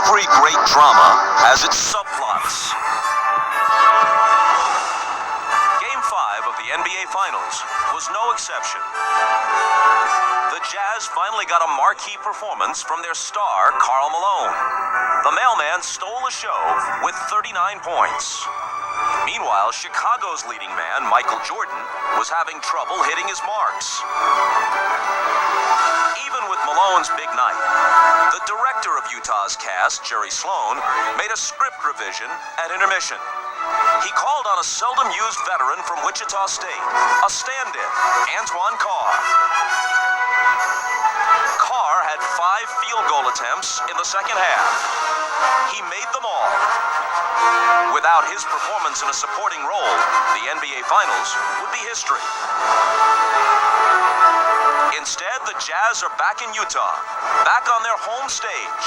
Every great drama has its subplots. Game 5 of the NBA Finals was no exception. The Jazz finally got a marquee performance from their star, Karl Malone. The mailman stole the show with 39 points. Meanwhile, Chicago's leading man, Michael Jordan, was having trouble hitting his marks. Even with Malone's big night, the director of Utah's cast, Jerry Sloan, made a script revision at intermission. He called on a seldom-used veteran from Wichita State, a stand-in, Antoine Carr. Carr had 5 field goal attempts in the second half. He made them all. Without his performance in a supporting role, the NBA Finals would be history. Instead, the Jazz are back in Utah, back on their home stage,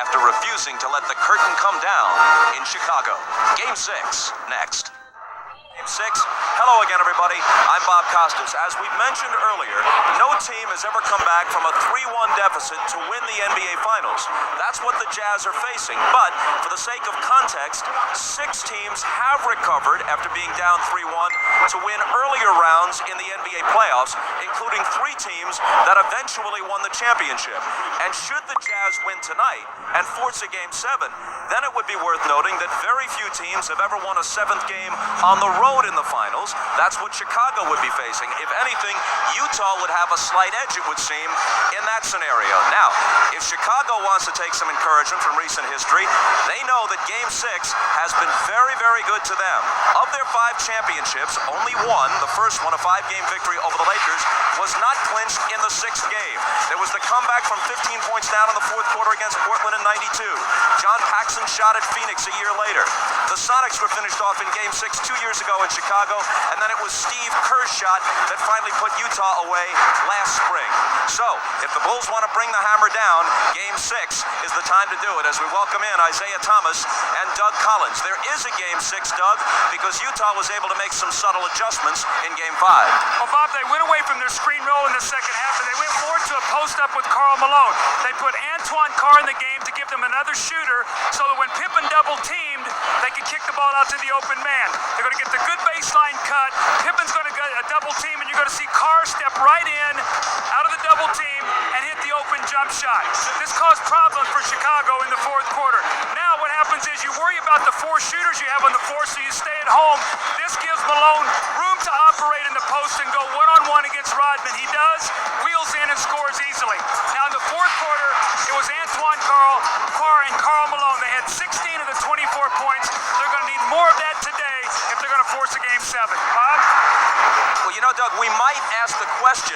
after refusing to let the curtain come down in Chicago. Game 6, next. Game 6. Hello again, everybody. I'm Bob Costas. As we mentioned earlier, no team has ever come back from a 3-1 deficit to win the NBA Finals. That's what the Jazz are facing. But for the sake of context, 6 teams have recovered after being down 3-1 to win earlier rounds in the NBA playoffs, including 3 teams that eventually won the championship. And should the Jazz win tonight and force a Game 7, then it would be worth noting that very few teams have ever won a 7th game on the road in the finals. That's what Chicago would be facing. If anything, Utah would have a slight edge, it would seem, in that scenario. Now, if Chicago wants to take some encouragement from recent history, they know that Game 6 has been very, very good to them. Of their 5 championships, only one, the first one, a 5-game victory over the Lakers, was not clinched in the 6th game. There was the comeback from 15 points down in the 4th quarter against Portland in '92. John Paxson shot at Phoenix a year later. The Sonics were finished off in Game 6 2 years ago in Chicago, and then it was Steve Kerr's shot that finally put Utah away last spring. So, if the Bulls want to bring the hammer down, Game 6 is the time to do it as we welcome in Isaiah Thomas and Doug Collins. There is a Game 6, Doug, because Utah was able to make some subtle adjustments in Game 5. Well, Bob, they went away from their screen roll in the second half, and they went more to a post-up with Karl Malone. They put Antoine Carr in the game to give them another shooter so that when Pippen double-teamed, they could kick the ball out to the open man. They're going to get the good baseline cut. Pippen's going to get a double-team, and you're going to see Carr step right in, out of the double-team, and hit the open jump shot. This caused problems for Chicago in the 4th quarter. Now what happens is you worry about the 4 shooters you have on the floor, so you stay at home. This gives Malone room to operate in the post and go one-on-one against Rodman. He does, wheels in and scores easily. Now in the 4th quarter, it was Antoine Carr and Karl Malone. They had 16 of the 24 points. They're going to need more of that today if they're going to force a Game 7. Bob? Well, you know, Doug, we might ask the question,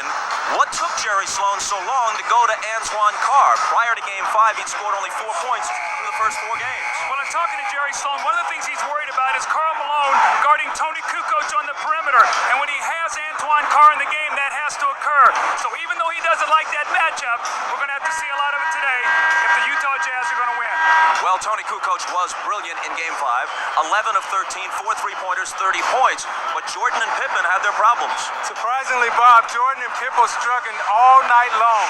what took Jerry Sloan so long to go to Antoine Carr? Prior to Game 5, he'd scored only 4 points through the first 4 games. Well, in talking to Jerry Sloan, one of the things he's worried about is Karl Malone guarding Tony Kukoc on the perimeter. And when he has Antoine Carr in the game, that has to occur. So even though he doesn't like that matchup, we're going to have to see a lot of it today if the Utah Jazz are going to win. Well, Tony Kukoc was brilliant in Game 5. 11 of 13, 4 3-pointers, 30 points. But Jordan and Pippen had their problems. Surprisingly, Bob, Jordan and Pippen were struggling all night long.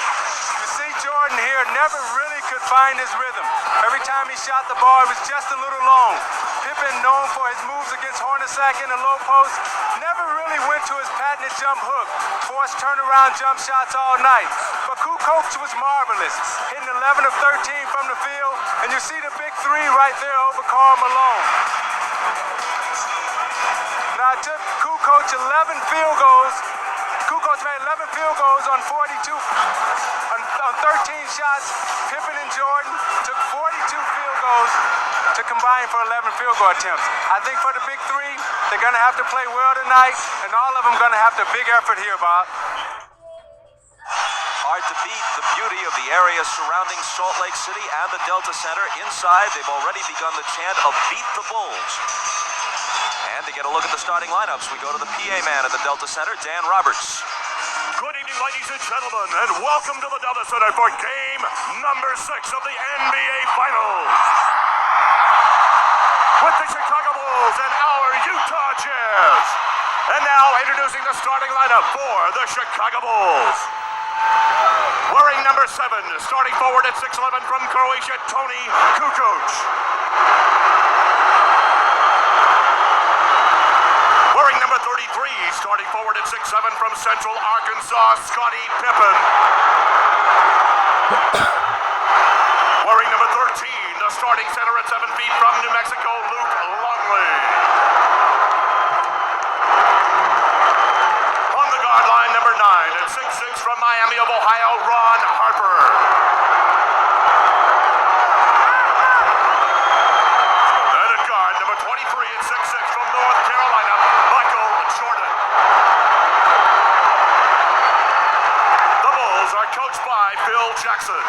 You see Jordan here never really could find his rhythm. Every time he shot the ball, it was just a little long. Pippen, known for his moves against Hornacek in the low post, never really went to his patented jump hook, forced turnaround jump shots all night. But Kukoc was marvelous, hitting 11 of 13 from the field, and you see the big 3 right there over Karl Malone. Now it took Kukoc 11 field goals. Kukoc made 11 field goals on 42, on 13 shots. Pippen and Jordan took 42 field goals to combine for 11 field goal attempts. I think for the big 3, they're going to have to play well tonight, and all of them going to have to big effort here, Bob. Hard to beat the beauty of the area surrounding Salt Lake City and the Delta Center. Inside, they've already begun the chant of Beat the Bulls. And to get a look at the starting lineups, we go to the PA man at the Delta Center, Dan Roberts. Good evening, ladies and gentlemen, and welcome to the Delta Center for game number 6 of the NBA Finals. With the Chicago Bulls and our Utah Jazz. And now introducing the starting lineup for the Chicago Bulls. Wearing number 7, starting forward at 6'11" from Croatia, Toni Kukoc. Wearing number 33, starting forward at 6'7" from Central Arkansas, Scottie Pippen. Wearing number 13, the starting center at 7 feet from New Mexico, Luke Longley. On the guard line, number 9 at 6'6" from Miami of Ohio, Ron Harper. And at guard, number 23 at 6'6" from North Carolina, Michael Jordan. The Bulls are coached by Phil Jackson.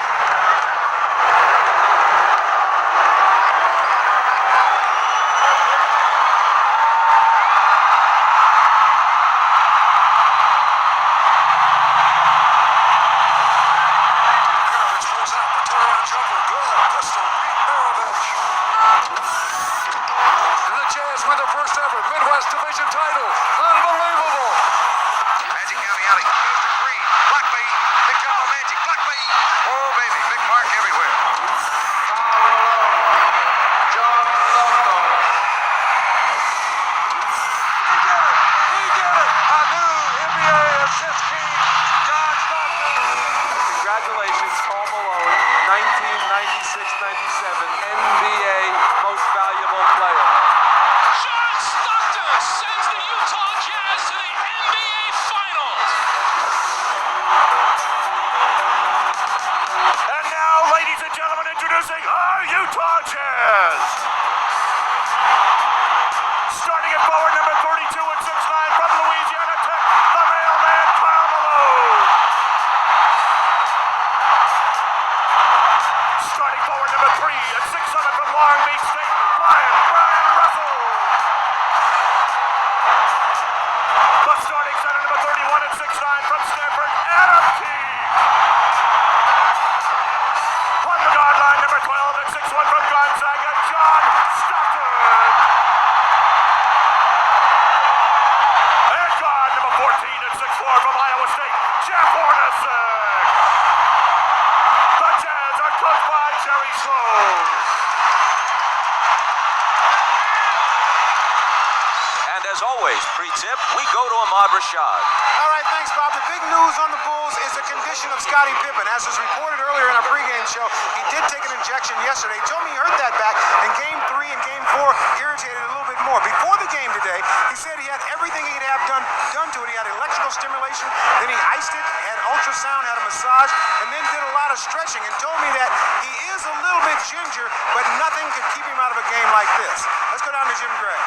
Congratulations, Karl Malone, 1996-97 NBA Most Valuable Player. John Stockton sends the Utah Jazz to the NBA Finals. And now, ladies and gentlemen, introducing our Utah Jazz. Starting at forward, number 32 at 6'9" from Louisiana Tech, the mailman, Karl Malone. Starting forward, number 3 at 6'7" from Long Beach State, Brian Russell. The starting center, number 31 at 6'9" from Stanford, Adam Teague. On the guard line, number 12 at 6'1" from Gonzaga, John Stockton. And guard, number 14 at 6'4" from Iowa State, Jeff Hornacek. The Jazz are coached by Jerry Sloan. And as always, pre-tip, we go to Ahmad Rashad. All right, thanks, Bob. The big news on the Bulls is the condition of Scottie Pippen. As was reported earlier in our pregame show, he did take an injection yesterday. He told me he hurt that back in Game 3 and Game 4, irritated a little bit more. Before the game today, he said he had everything he could have done to it. He had electrical stimulation, then he iced it, had ultrasound, had a massage, and then did a lot of stretching and told me that he is a little bit ginger, but nothing could keep him out of a game like this. Let's go down to Jim Gray.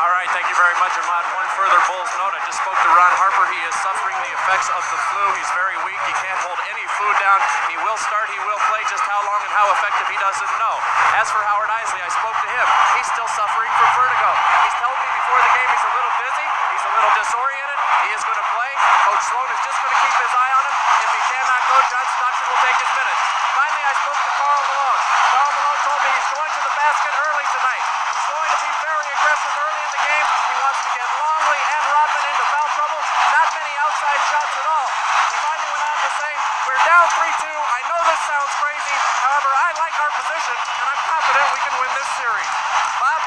All right, thank you very much, Ahmad. One further Bulls note. I just spoke to Ron Harper. He is suffering the effects of the flu. He's very weak. He can't hold any food down. He will start. He will play. Just how long and how effective he doesn't know. As for Howard Isley, I spoke to him. He's still suffering from vertigo. He's telling me before the game he's a little dizzy. He's a little disoriented. He is going to play. Coach Sloan is just going to keep his eye on him. If he cannot go, John Stockton will take his minutes. Finally, I spoke to Karl Malone. Karl Malone told me he's going to the basket early tonight. He's going to be very aggressive early in the game. He wants to get Longley and Rodman into foul trouble. Not many outside shots at all. He finally went on to say, we're down 3-2. I know this sounds crazy. However, I like our position, and I'm confident we can win this series. Bob?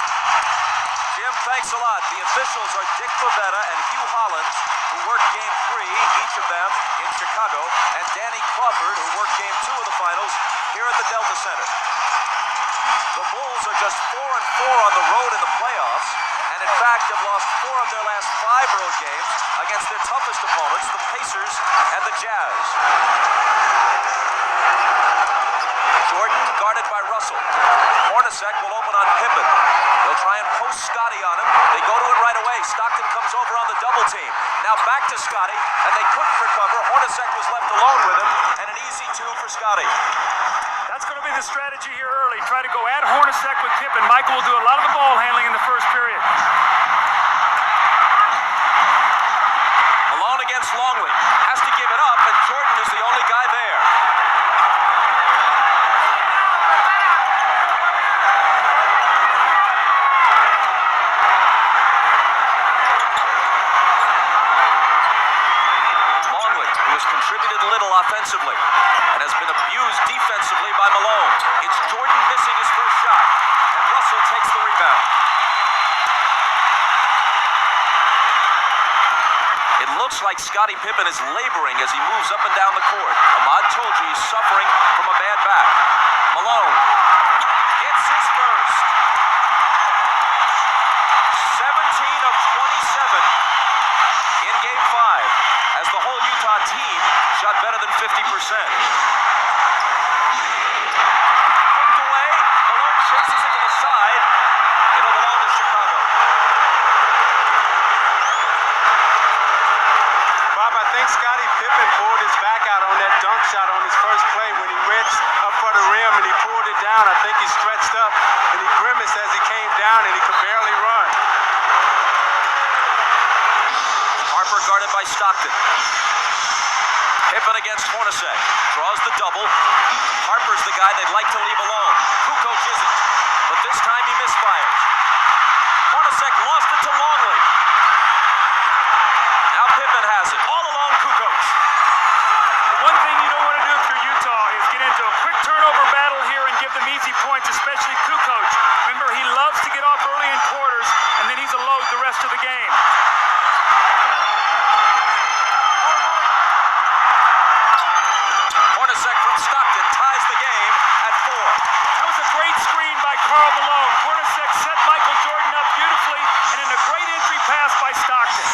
Jim, thanks a lot. The officials are Dick Pavetta and Hugh Hollins, who worked Game 3, each of them in Chicago, and Danny Crawford, who worked Game 2 of the finals here at the Delta Center. The Bulls are just 4-4 on the road in the playoffs, and in fact have lost 4 of their last 5 road games against their toughest opponents, the Pacers and the Jazz. Jordan guarded by Russell. Hornacek will open on Pippen. They'll try and post Scottie on him. They go to it right away. Stockton comes over on the double team. Now back to Scottie, and they couldn't recover. Hornacek was left alone with him, and an easy 2 for Scottie. That's going to be the strategy here early. Try to go at Hornacek with Pippen. Michael will do a lot of the ball handling in the first period. Malone against Longley. Has to give it up, and Jordan is the only guy there. Longley, who has contributed little offensively and has been abused defensively by Malone. It's Jordan missing his first shot, and Russell takes the rebound. It looks like Scottie Pippen is laboring as he moves up and down the court. Ahmad told you he's suffering from a bad back. Malone gets his first. 17 of 27 in Game 5 as the whole Utah team shot better than 50%. Poked away. Malone chases it to the side. It'll belong to Chicago. Bob, I think Scottie Pippen pulled his back out on that dunk shot on his first play when he reached up for the rim and he pulled it down. I think he stretched up and he grimaced as he came down and he could barely run. Harper guarded by Stockton. Pippen against Hornacek. Draws the double. Harper's the guy they'd like to leave alone. Kukoc isn't. But this time he misfires. Hornacek lost it to Longley. Now Pippen has it. All along Kukoc. The one thing you don't want to do if you're Utah is get into a quick turnover battle here and give them easy points, especially Kukoc. Remember, he loves to get off early in quarters, and then he's a load the rest of the game. Hornacek from Stockton ties the game at 4. That was a great screen by Karl Malone. Hornacek set Michael Jordan up beautifully, and in a great entry pass by Stockton.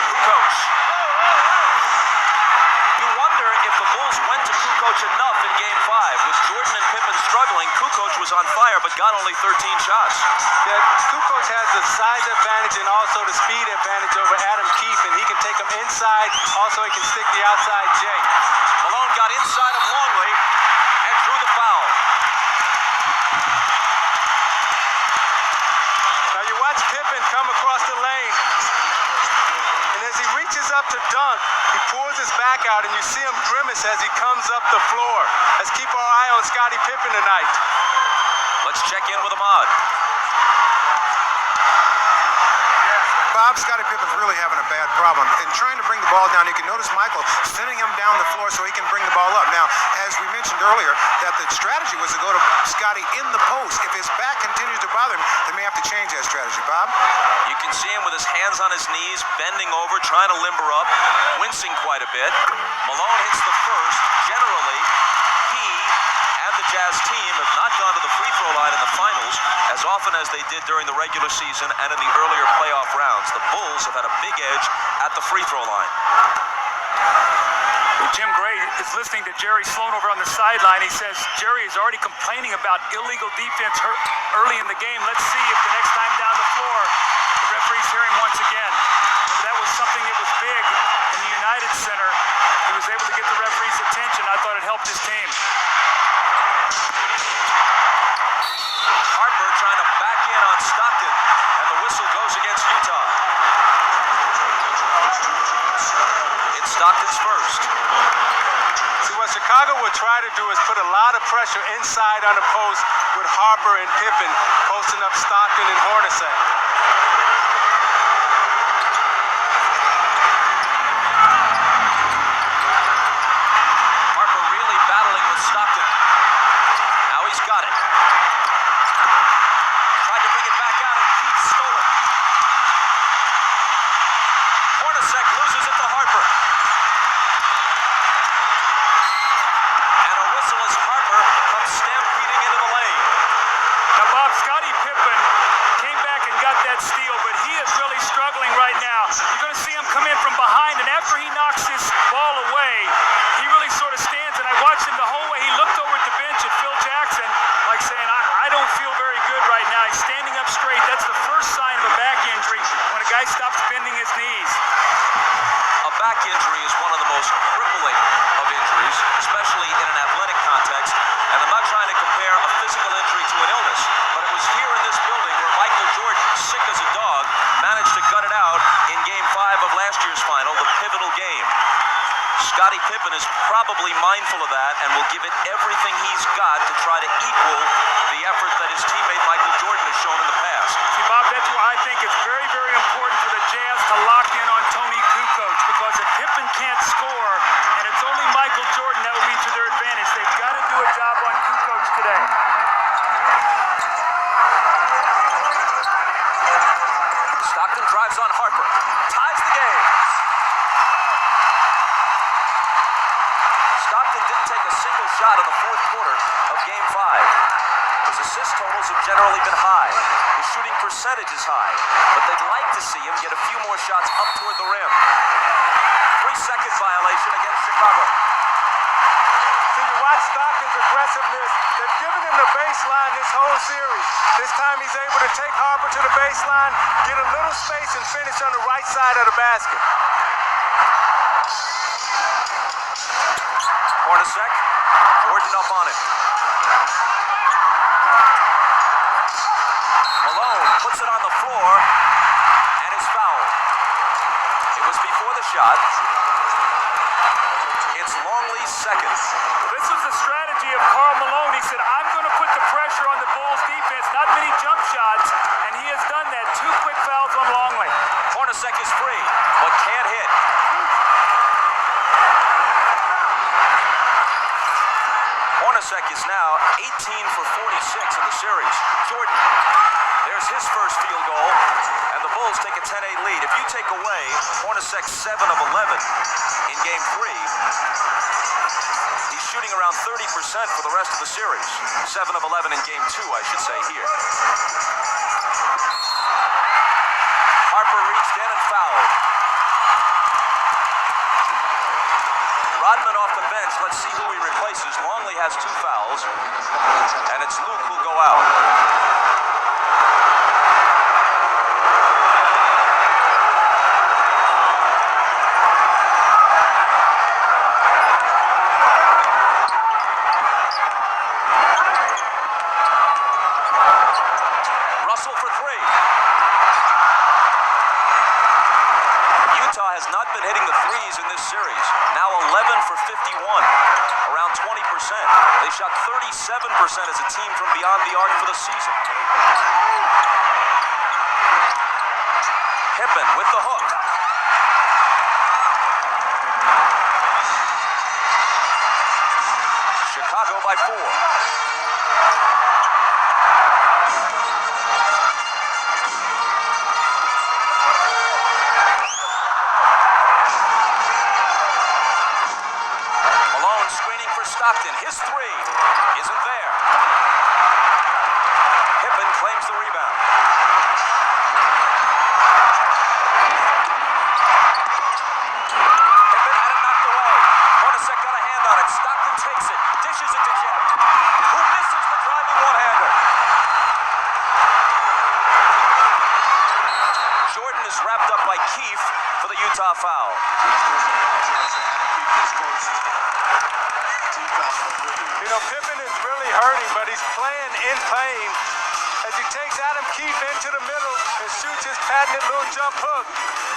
Kukoc. You wonder if the Bulls went to Kukoc enough in Game 5. With Jordan and Pippen struggling, Kukoc was on fire but got only 13 shots. Yeah, Kukoc has the size advantage and also the speed advantage over Adam Keefe, and he can take him inside. Also, he can stick the outside J. Malone got inside of Longley and drew the foul. Now you watch Pippen come across the lane, and as he reaches up to dunk, he pulls his back out, and you see him grimace as he comes up the floor. Let's keep our eye on Scottie Pippen tonight. Let's check in with Ahmad. Bob, Scottie Pippen's really having a bad problem. In trying to bring the ball down, you can notice Michael sending him down the floor so he can bring the ball up. Now, as we mentioned earlier, that the strategy was to go to Scottie in the post. If his back continues to bother him, they may have to change that strategy. Bob? You can see him with his hands on his knees, bending over, trying to limber up, wincing quite a bit. Malone hits the first. Generally, he and the Jazz team have not gone to the free throw line in the finals as often as they did during the regular season and in the earlier playoff rounds. The Bulls have had a big edge at the free throw line. Jim Gray is listening to Jerry Sloan over on the sideline. He says Jerry is already complaining about illegal defense early in the game. Let's see if the next time down the floor the referee's hearing once again. Remember, that was something that was big in the United Center. He was able to get the referee's attention. I thought it helped his team. Harper trying to back in on Stockton, and the whistle goes against Utah. It's Stockton's first. See, what Chicago would try to do is put a lot of pressure inside on the post with Harper and Pippen posting up Stockton and Hornacek. Harper really battling with Stockton. Now he's got it. Tried to bring it back out and Keith stole it. Hornacek loses it to Harper. And a whistle as Harper comes stampeding into the lane. Now, Bob, Scottie Pippen came back and got that steal, but he is really struggling right now. You're going to see him come in from behind, and after he knocks this ball away, he really sort of stands, and I watched him the whole way. He looked over at the bench at Phil Jackson, like saying, I don't feel very good right now. He's standing up straight. That's the first sign of a back injury when a guy stops bending his knees. A back injury is one of the most crippling of injuries, especially in an athletic context. And I'm not trying to compare a physical injury to an illness, but it was here in this building where Michael Jordan, sick as a dog, managed to gut it out in Game 5 of last year's final, the pivotal game. Scottie Scottie Pippen is probably mindful of that and will give it everything he's got to try to equal the effort that his teammate Michael Jordan has shown in the past. See, Bob, that's why I think it's very, very important for the Jazz to lock in on Tony Kukoc, because if Pippen can't score and it's only Michael Jordan, that will be to their advantage. They've got to do a job on Kukoc today. Stockton drives on Harper, ties the game. Stockton didn't take a single shot in the fourth quarter of Game 5. His assist totals have generally been high. His shooting percentage is high, but they'd like to see him get a few more shots up toward the rim. 3-second violation against Chicago. So you watch Stockton's aggressiveness. They've given him the baseline this whole series. This time he's able to take Harper to the baseline, get a little space, and finish on the right side of the basket. Hornacek, Jordan up on him. Malone puts it on the floor and is fouled. It was before the shot. It's Longley's second. This was the strategy of Karl Malone. He said, I'm going to put the pressure on the Bulls defense, not many jump shots, and he has done that. 2 quick fouls on Longley. Hornacek is free, but can't hit. Hornacek is now 18 for 46 in the series. Jordan, there's his first field goal, and the Bulls take a 10-8 lead. If you take away Hornacek's 7 of 11 in Game 3, he's shooting around 30% for the rest of the series. 7 of 11 in Game 2, I should say here. Harper reached in and fouled. Rodman off the bench. Let's see who he replaces. Longley has 2 fouls, and it's Luke who'll go out. Russell for 3. Utah has not been hitting the threes in this series. Now 11 for 51, around 20%. They shot 37% as a team from beyond the arc for the season. Pippen with the hook. Chicago by 4. Stockton, his 3 isn't there. Pippen claims the rebound. Pippen had it knocked away. Hornacek got a hand on it. Stockton takes it, dishes it to Jet, who misses the driving one-hander. Jordan is wrapped up by Keefe for the Utah foul. You know, Pippen is really hurting, but he's playing in pain as he takes Adam Keefe into the middle and shoots his patented little jump hook.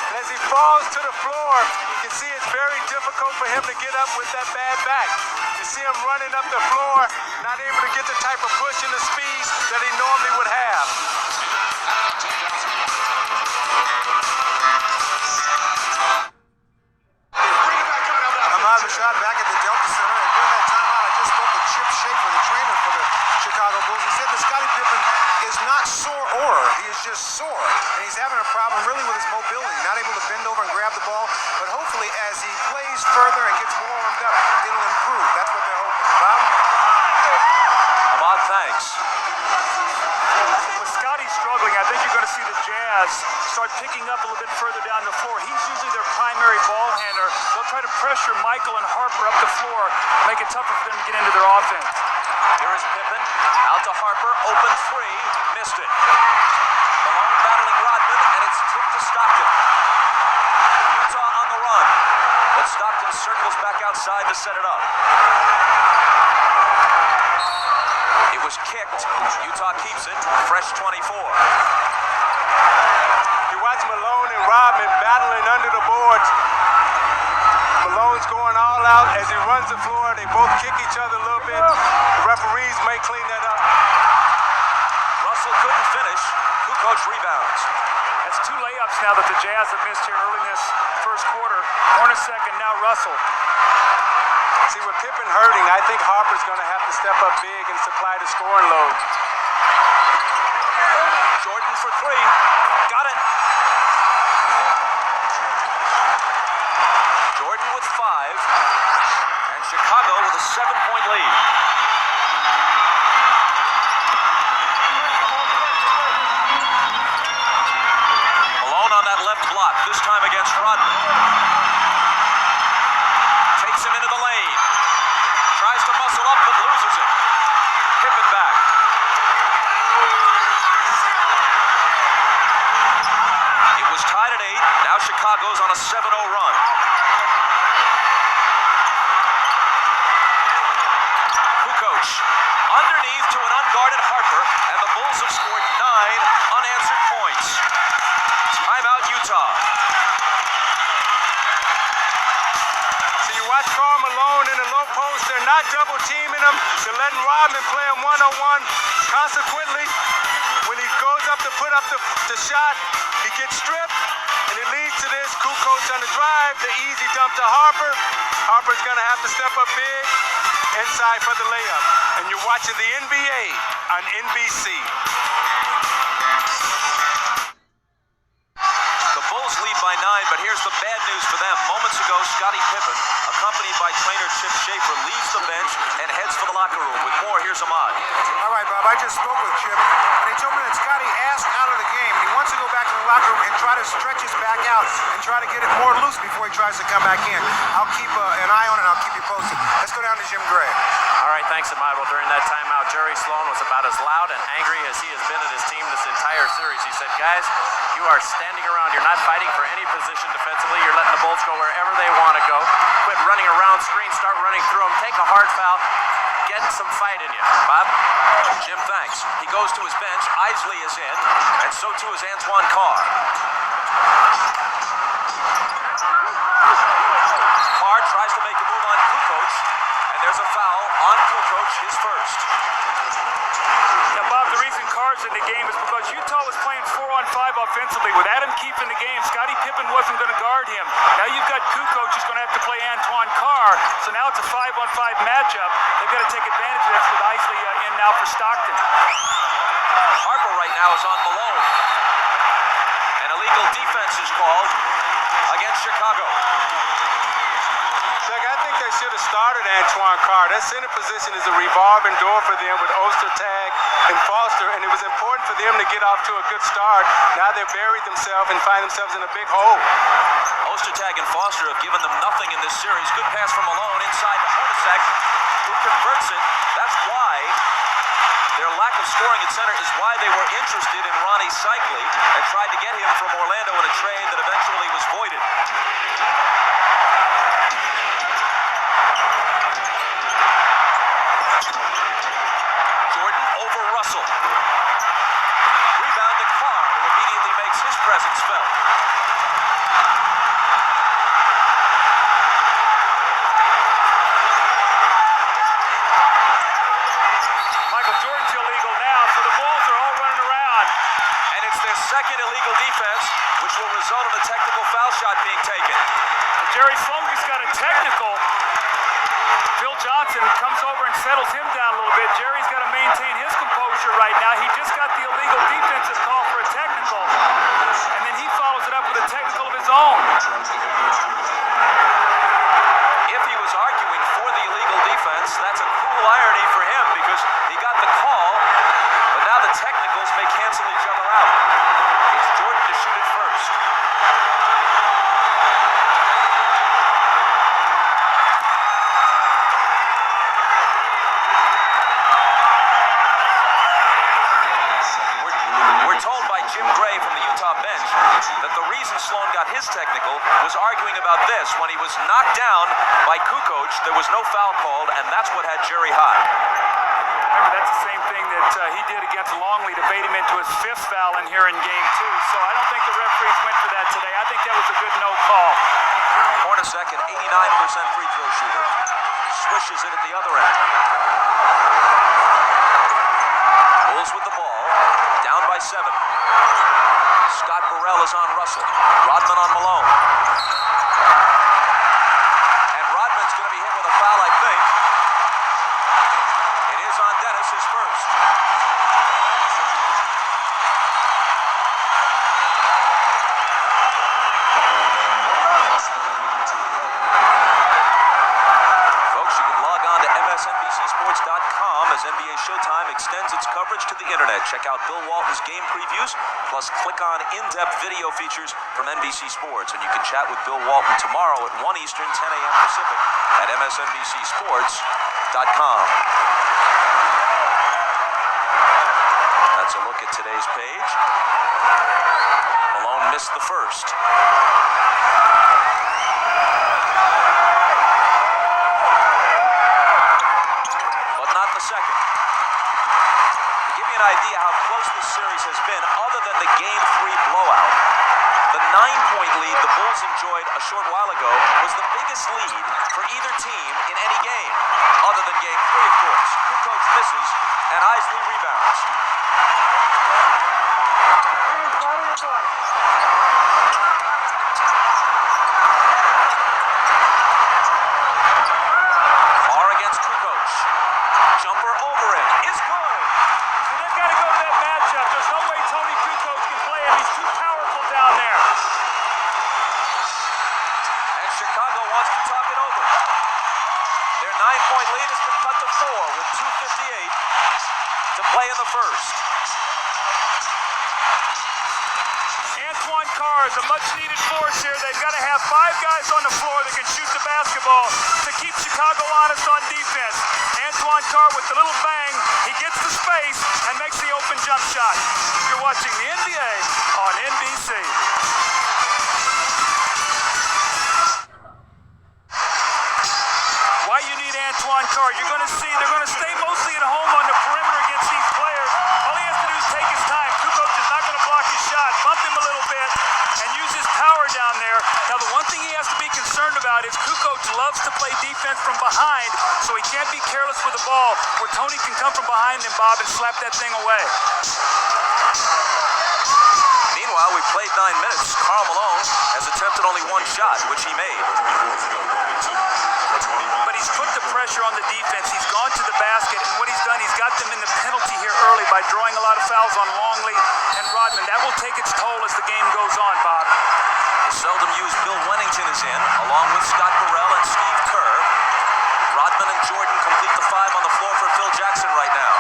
And as he falls to the floor, you can see it's very difficult for him to get up with that bad back. You see him running up the floor, not able to get the type of push and the speed that he normally would have. Ahmad Rashad back at the Delta Center, and during that timeout, I just spoke with Chip Schaefer, the trainer for the Chicago Bulls. He said that Scottie Pippen is not sore or he is just sore, and he's having a problem really with his mobility, not able to bend over and grab the ball, but hopefully as he plays further and gets more warmed up, it'll improve. That's what they're hoping. Bob? Ahmad, thanks. With Scottie struggling, I think you're going to see the Jazz start picking up a little bit further down the floor. He's usually their primary ball handler. They'll try to pressure Michael and Harper up the floor, make it tougher for them to get into their offense. Here is Pippen, out to Harper, open 3, missed it. Malone battling Rodman, and it's tipped to Stockton. Utah on the run, but Stockton circles back outside to set it up. It was kicked. Utah keeps it, fresh 24. You watch Malone and Rodman battling under the boards. Malone's going all spreads the floor. They both kick each other a little bit. The referees may clean that up. Russell couldn't finish. Kukoc rebounds. That's 2 layups now that the Jazz have missed here early in this first quarter. Hornacek and now Russell. See, with Pippen hurting, I think Harper's going to have to step up big and supply the scoring load. Jordan for 3. Got it. Jordan with 5. And Chicago with a 7-point lead. Malone on that left block, this time against Rodman. Takes him into the lane. Tries to muscle up, but loses it. Pippen back. It was tied at 8. Now Chicago's on a 7-0 run. Kukoc underneath to an unguarded Harper, and the Bulls have scored 9 unanswered points. Timeout, Utah. So you watch Karl Malone in the low post. They're not double teaming him. They're letting Rodman play him one-on-one. Consequently, when he goes up to put up the shot, he gets stripped, and it leads to this. Kukoc on the drive, the easy dump to Harper. Harper's going to have to step up big inside for the layup. And you're watching the NBA on NBC. The Bulls lead by 9, but here's the bad news for them. Moments ago, Scottie Pippen, accompanied by trainer Chip Schaefer, leaves the bench and heads for the locker room. With more, here's Ahmad. All right, Bob, I just spoke with Chip, and he told me that Scotty asked out of the game. He wants to go back to the locker room and try to stretch his back out and try to get it more loose before he tries to come back in. I'll keep an eye on it, and I'll keep you posted. Let's go down to Jim Gray. All right, thanks, Ahmad. Well, during that timeout, Jerry Sloan was about as loud and angry as he has been at his team this entire series. He said, guys, you are standing around. You're not fighting for any position defensively. You're letting the Bulls go wherever they want to go. Quit running around screens. Start running through them. Take a hard foul. Get some fight in you. Bob? Jim, thanks. He goes to his bench. Isley is in, and so too is Antoine Carr. Carr tries to make a move on Kukoc, and there's a foul on Kukoc, his first. Now, Bob, the reason Carr's in the game is because Utah was playing 4-on-5 offensively. With Adam Keefe in the game, Scottie Pippen wasn't going to guard him. Now you've got Kukoc who's going to have to play Antoine Carr, so now it's a 5-on-5 matchup. They've got to take advantage of this with Isley in now for Stockton. Harper right now is on Malone. An illegal defense is called against Chicago. Doug, I think they should have started Antoine Carr. That center position is a revolving door for them with Ostertag and Foster, and it was important for them to get off to a good start. Now they've buried themselves and find themselves in a big hole. Ostertag and Foster have given them nothing in this series. Good pass from Malone inside to Hornacek, who converts it. That's why their lack of scoring at center is why they were interested in Ronnie Cycli and tried to get him from Orlando in a trade that eventually was voided. Jordan over Russell. Rebound to Carr, who immediately makes his presence felt. Michael Jordan's illegal now, so the Bulls are all running around. And it's their second illegal defense, which will result in a technical foul shot being taken. And Jerry Sloan just got a technical. Phil Johnson comes over and settles him down a little bit. Jerry's got to maintain his composure right now. He just got the illegal defensive call for a technical, and then he follows it up with a technical of his own. If he was arguing for the illegal defense, that's a cruel irony for him because he got the call, but now the technicals may cancel each other out. It's Jordan to shoot it first. We're told by Jim Gray from the Utah bench that the reason Sloan got his technical was arguing about this. When he was knocked down by Kukoc, there was no foul called, and that's what had Jerry hot. Remember, that's the same thing that he did against Longley to bait him into his 5th foul in here in Game 2. So I don't think the referees went for that today. I think that was a good no call. Hornacek, an 89% free throw shooter. Swishes it at the other end. Bulls with the ball. Down by 7. Scott Burrell is on Russell. Rodman on Malone. And Rodman's going to be hit with a foul, I think. It is on Dennis, his first. MSNBCSports.com as NBA Showtime extends its coverage to the internet. Check out Bill Walton's game previews, plus click on in-depth video features from NBC Sports. And you can chat with Bill Walton tomorrow at 1 Eastern, 10 a.m. Pacific at MSNBCSports.com. That's a look at today's page. Malone missed the first. Second. To give you an idea how close this series has been, other than the Game 3 blowout, the 9-point lead the Bulls enjoyed a short while ago was the biggest lead for either team in any game, other than Game 3, of course. Kukoc misses, and Isley rebounds. Carr against Kukoc. Jumper over it is good. So they've got to go to that matchup. There's no way Tony Kukoc can play him. He's too powerful down there. And Chicago wants to talk it over. Their 9-point lead has been cut to 4 with 2:58 to play in the first. Antoine Carr is a much-needed force here. They've got to have 5 guys on the floor that can shoot the basketball to keep Chicago honest on defense. Antoine Carr with the little bang, he gets the space and makes the open jump shot. You're watching the NBA on NBC. Why you need Antoine Carr? You're going to see they're going to stay mostly at home on the perimeter against these players. All he has to do is take his time. Kukoc is not going to block his shot. Bump him a little bit and use his power down there. Now, the one thing he has to be concerned about is Kukoc loves to play defense from behind, so he can't be careless with the ball, where Tony can come from behind him, Bob, and slap that thing away. Meanwhile, we played 9 minutes. Karl Malone has attempted only 1 shot, which he made. But he's put the pressure on the defense. He's gone to the basket, and what he's done, he's got them in the penalty here early by drawing a lot of fouls on Longley and Rodman. That will take its toll as the game goes on, Bob. The seldom used Bill Wennington is in, along with Scott Burrell and Steve Kerr. Rodman and Jordan complete the 5 on the floor for Phil Jackson right now.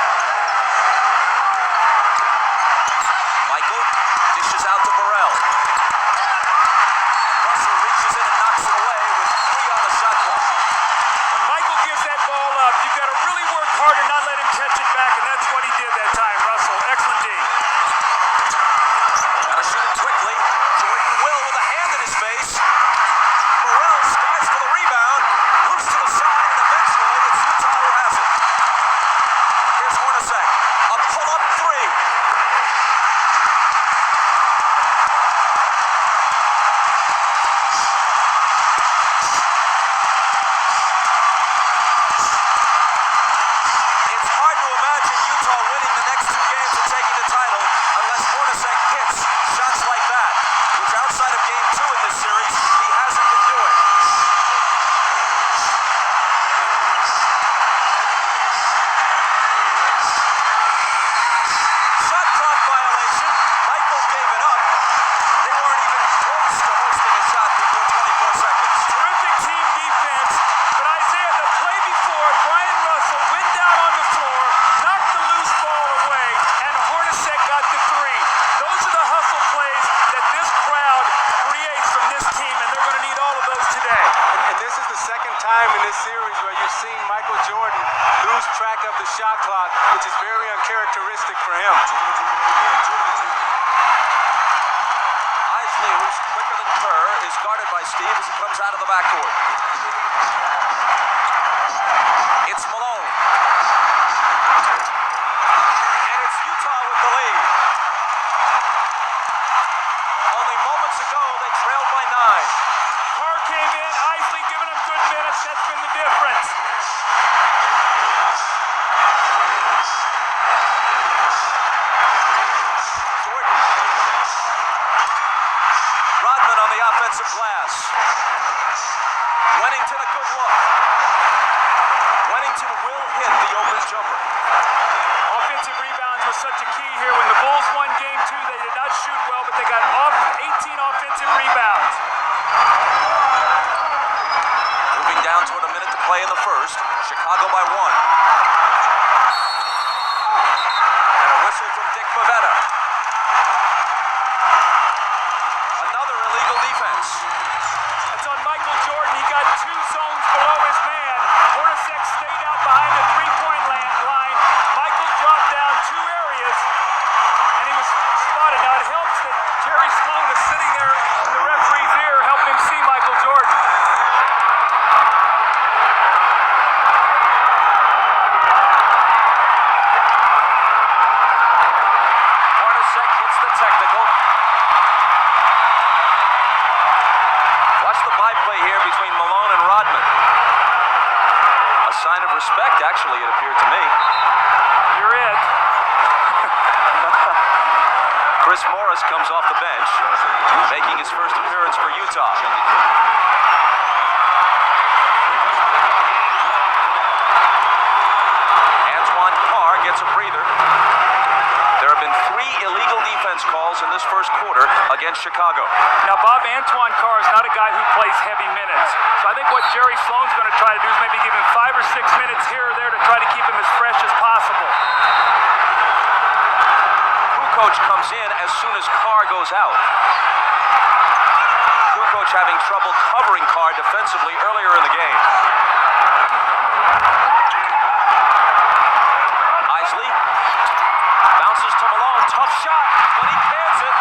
Michael dishes out to Burrell. And Russell reaches in and knocks it away with 3 on the shot clock. When Michael gives that ball up, you've got to really work hard and not let him catch it back, and that's what he did that time, Russell. Excellent D. Gotta shoot it quickly. Jordan will with a hand in his face. Burrell skies for the rebound. Loose to the side, and eventually it's Utah who has it. Here's Hornacek. A pull-up 3. It's hard to imagine Utah winning the next 2 games and taking the title unless Hornacek hits shots like that, which outside of Game 2 in this series, he hasn't been doing. Shot clock violation. Michael gave it up. They weren't even close to hosting a shot before 24 seconds. Terrific team defense, but Isaiah, the play before, Brian Russell went down on the floor, knocked the loose ball away, and Hornacek got the 3. Those are the hustle plays that this crowd creates from this team, and they're going to need all of those today. And this is the second time in this series where you've seen Michael Jordan lose track of the shot clock, which is very uncharacteristic for him. Isley, who's quicker than Kerr, is guarded by Steve as he comes out of the backcourt. It's Malone. And it's Utah with the lead. Only moments ago, they trailed by 9. Carr came in, Isley giving him good minutes. That's been the difference. offensive glass. Wennington a good look. Wennington will hit the open jumper. Offensive rebounds was such a key here. When the Bulls won game 2, they did not shoot well, but they got 18 offensive rebounds. Moving down toward a minute to play in the first. Chicago by 1. And a whistle from Dick Bavetta. Another illegal defense. That's on Michael Jordan. He got 2 zones below his man. Hornacek stayed out behind the three-point line. Michael dropped down 2 areas, and he was spotted. Now it helps that Jerry Sloan is sitting there in the referee's ear, helping him see Michael Jordan. Hornacek hits the technical. Watch the byplay here between Malone and Rodman. A sign of respect, actually, it appeared to me. You're it. Chris Morris comes off the bench, making his first appearance for Utah. Antoine Carr gets a breather. There have been 3 illegal defense calls in this first quarter against Chicago. Now, Bob, Antoine Carr is not a guy who plays heavy minutes. So I think what Jerry Sloan's going to try to do is maybe give him 5 or 6 minutes here or there to try to keep him as fresh as possible. Kukoc comes in as soon as Carr goes out. Kukoc having trouble covering Carr defensively earlier in the game. Isley bounces to Malone. Tough shot, but he cans it.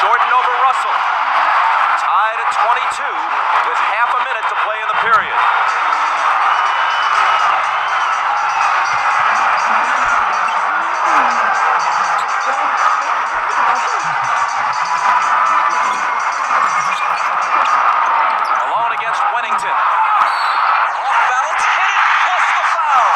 Jordan over Russell. Tied at 22 with half a minute to play in the period. Malone against Wennington. Off balance, hit it, plus the foul.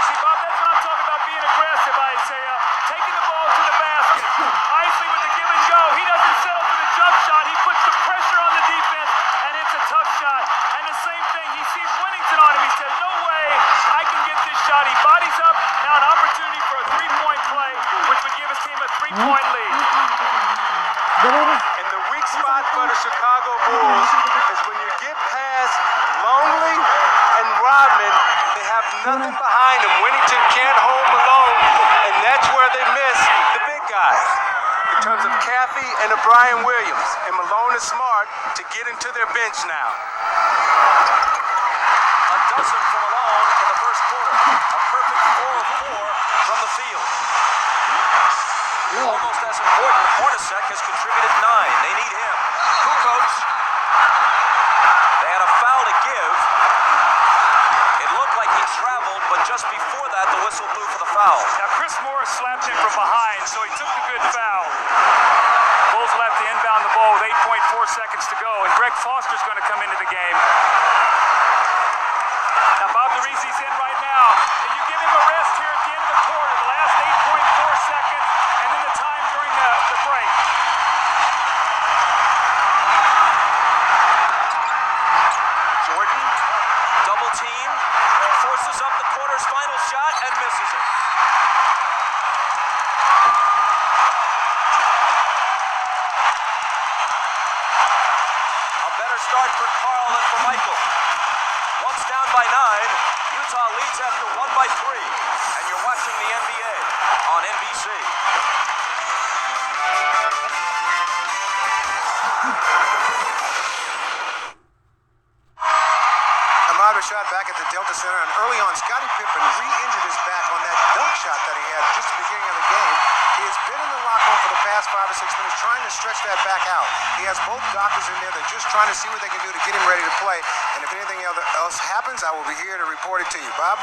See, Bob, that's what I'm talking about, being aggressive, Isaiah. Taking the ball to the basket. Isley with the give and go. He doesn't settle for the jump shot. He puts the pressure on the defense, and it's a tough shot. And the same thing, he sees Wennington on him. He says, no way I can get this shot. He bodies up. Now an opportunity for a 3-point play, which would give his team a 3-point lead. And the weak spot for the Chicago Bulls is when you get past Longley and Rodman, they have nothing behind them. Wennington can't hold Malone, and that's where they miss the big guys. In terms of Cathy and Brian Williams, and Malone is smart to get into their bench now. A dozen from Malone in the first quarter. A perfect 4 of 4 from the field. Almost as important, Hornacek has contributed 9. They need him. Kukoc. They had a foul to give. It looked like he traveled, but just before that, the whistle blew for the foul. Now, Chris Morris slapped him from behind, so he took the good foul. Bulls will have to inbound the ball with 8.4 seconds to go, and Greg Foster's going to come into the game. Now, Bob, the reason he's in right now, and you give him a rest here at the end of the quarter, the last 8.4 seconds, and then the time during the break. Jordan, double team, forces up the quarter's final shot and misses it. A better start for Carl than for Michael. Once down by 9, Utah leads after 1 by 3. And you're watching the NBA on NBC. Ahmad Rashad back at the Delta Center, and early on, Scottie Pippen re-injured his back on that dunk shot that he had just at the beginning of the game. He has been in the locker room for the past 5 or 6 minutes trying to stretch that back out. He has both doctors in there. They're just trying to see what they can do to get him ready to play. And if anything else happens, I will be here to report it to you. Bob?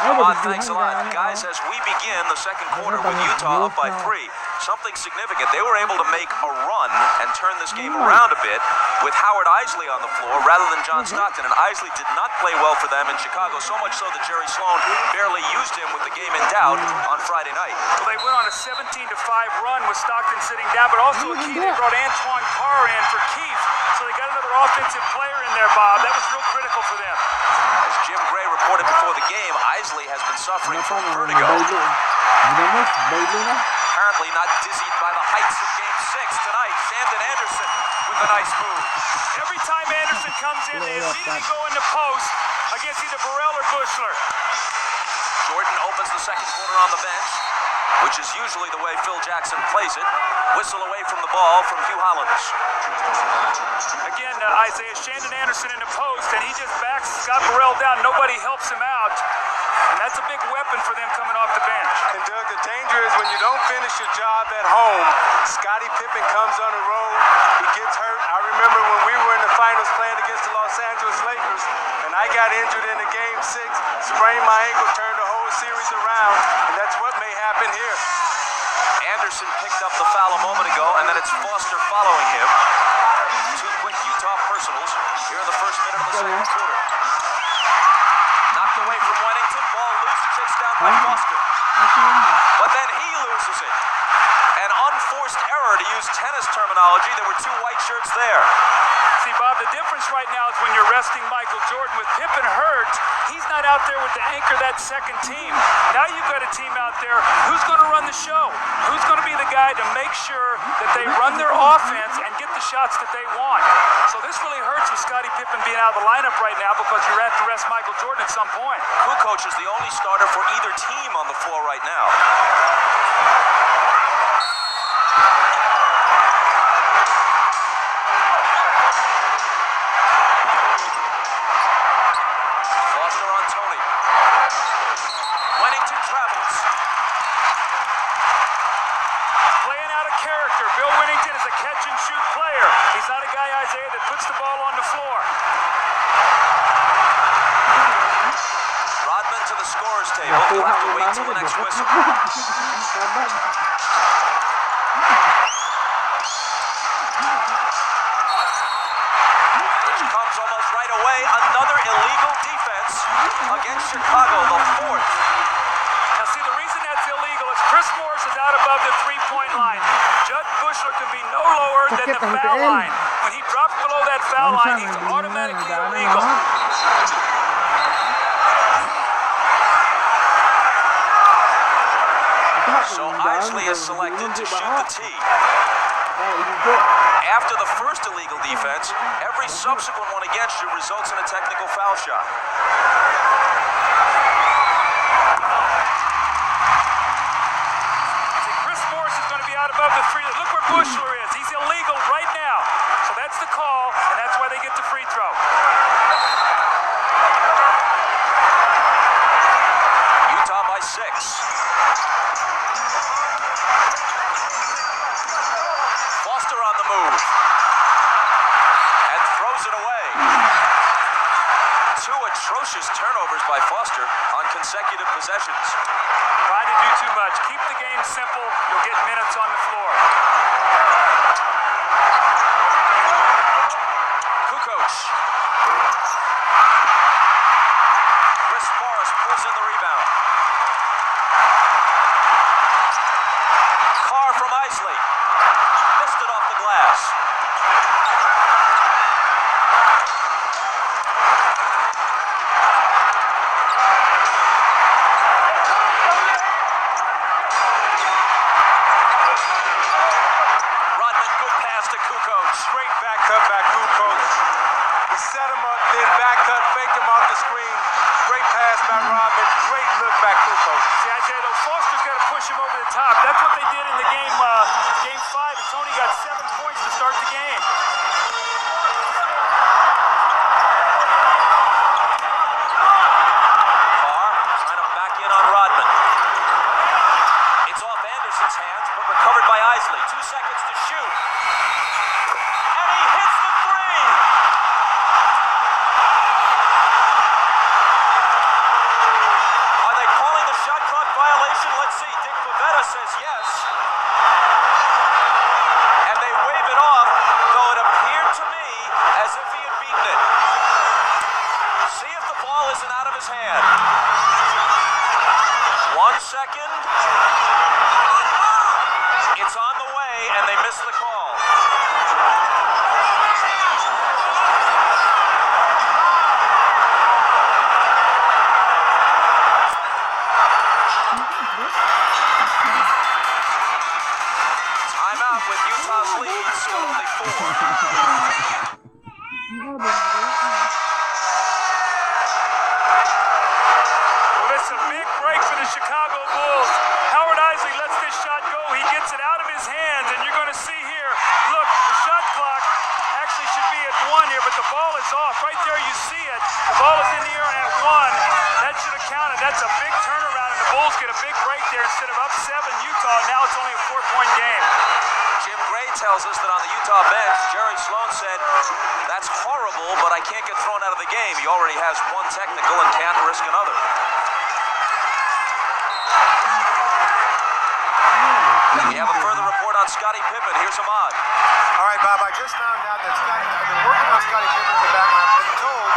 Ahmad, thanks a lot. Guys, as we begin the second quarter with Utah up by 3, something significant. They were able to make a run and turn this game around a bit with Howard Isley on the floor rather than John Stockton. And Isley did not play well for them in Chicago, so much so that Jerry Sloan barely used him with the game in doubt on Friday night. Well, they went on a 17-5 run with Stockton sitting down, but also a key, they brought Antoine Carr in for Keefe. So they got another offensive player in there, Bob. That was real critical for them. As Jim Gray reported before the game, Isley has been suffering from vertigo. Apparently not dizzied by the heights of Game 6 tonight. Shandon Anderson with a nice move. Every time Anderson comes in, they immediately go into post against either Burrell or Bushler. Jordan opens the second quarter on the bench, which is usually the way Phil Jackson plays it. Whistle away from the ball from Hugh Hollins. Again, Isaiah, Shandon Anderson in the post, and he just backs Scott Burrell down. Nobody helps him out. And that's a big weapon for them coming off the bench. And Doug, the danger is when you don't finish your job at home, Scottie Pippen comes on the road, he gets hurt. I remember when we were in the finals playing against the Los Angeles Lakers, and I got injured in the Game 6, sprained my ankle, turned the whole series around, and that's what may happen here. Anderson picked up the foul a moment ago, and then it's Foster following him. Two quick Utah personals here in the first minute of the second quarter. Knocked away from Wennington, ball loose, chased down by Foster. But then he loses it. An unforced error, to use tennis terminology. There were two white shirts there. See, Bob, the difference right now is when you're resting Michael Jordan. With Pippen hurt, he's not out there with the anchor that second team. Now you've got a team out there. Who's going to run the show? Who's going to be the guy to make sure that they run their offense and get the shots that they want? So this really hurts with Scottie Pippen being out of the lineup right now because you're at to rest Michael Jordan at some point. Kukoc is the only starter for either team on the floor right now. Foster on Tony. Wennington travels. Playing out of character. Bill Wennington is a catch-and-shoot player. He's not a guy, Isaiah, that puts the ball on the floor. Rodman to the scorer's table. We'll have to wait till the next whistle. Which comes almost right away. Another illegal defense against Chicago, the fourth. Now, see, the reason that's illegal is Chris Morris is out above the three-point line. Judge Bushler can be no lower than the foul line. When he drops below that foul line, he's automatically illegal. So Isley is selected to shoot the tee. After the first illegal defense, every subsequent one against you results in a technical foul shot. See, Chris Morris is going to be out above the three. Look where Bushler is. He's illegal right now. So that's the call, and that's why they get the free throw. Utah by 6. Foster on the move. And throws it away. Two atrocious turnovers by Foster on consecutive possessions. Trying to do too much. Keep the game simple. You'll get minutes on the floor. Kukoc. Chris Morris pulls in the rebound. Carr from Isley. Missed it off the glass. Rodman, good pass to Kukoc. Great back cut by Kukoc. He set him up, then back cut, faked him off the screen. Great pass by Rodman. Great look by Kukoc. See, Isaiah, though, Foster's got to push him over the top. That's what they did in the game 5, and Tony got 7 points to start the game. Carr trying to back in on Rodman. It's off Anderson's hands, but recovered by Isley. 2 seconds to shoot. And he hits the three! Are they calling the shot clock violation? Let's see. Dick Pavetta says yes. missed the call. Timeout with Utah's lead, still only 4. Well, it's a big break for the Chicago Bulls. Howard Isley lets this shot go. He gets it out of his hands, and you're going to see here, look, the shot clock actually should be at 1 here, but the ball is off. Right there you see it. The ball is in the air at 1. That should have counted. That's a big turnaround, and the Bulls get a big break there. Instead of up 7 Utah, now it's only a 4-point game. Jim Gray tells us that on the Utah bench, Jerry Sloan said, "That's horrible, but I can't get thrown out of the game." He already has 1 technical and can't risk another. We have a further report on Scottie Pippen. Here's Ahmad. All right, Bob, I just found out that I've been working on Scottie Pippen in the background. I've been told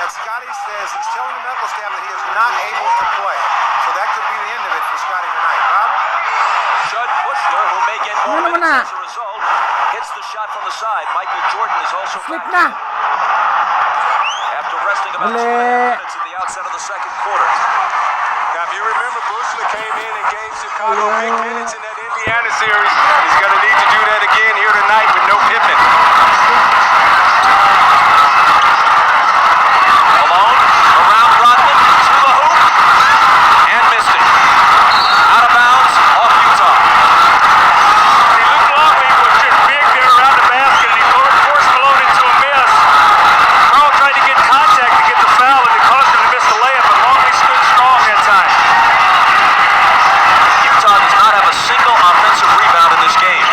that Scottie says he's telling the medical staff that he is not able to play. So that could be the end of it for Scottie tonight. Bob? Judd Bushler, who may get more Ano minutes na? as a result, hits the shot from the side. Michael Jordan is also Slip back na. after resting about 2 Uli. minutes at the outset of the second quarter. Now, if you remember, Bushler came in and gave Chicago big minutes in that Indiana series. He's going to need to do that again here tonight with no Pippen. Malone, around Rodman, to the hoop, and missed it. Out of bounds, off Utah. See, Luke Longley was just big there around the basket, and he forced Malone into a miss. Carl tried to get contact to get the foul, and it caused him to miss the layup, but Longley stood strong that time. Utah does not have a single offensive rebound in this game.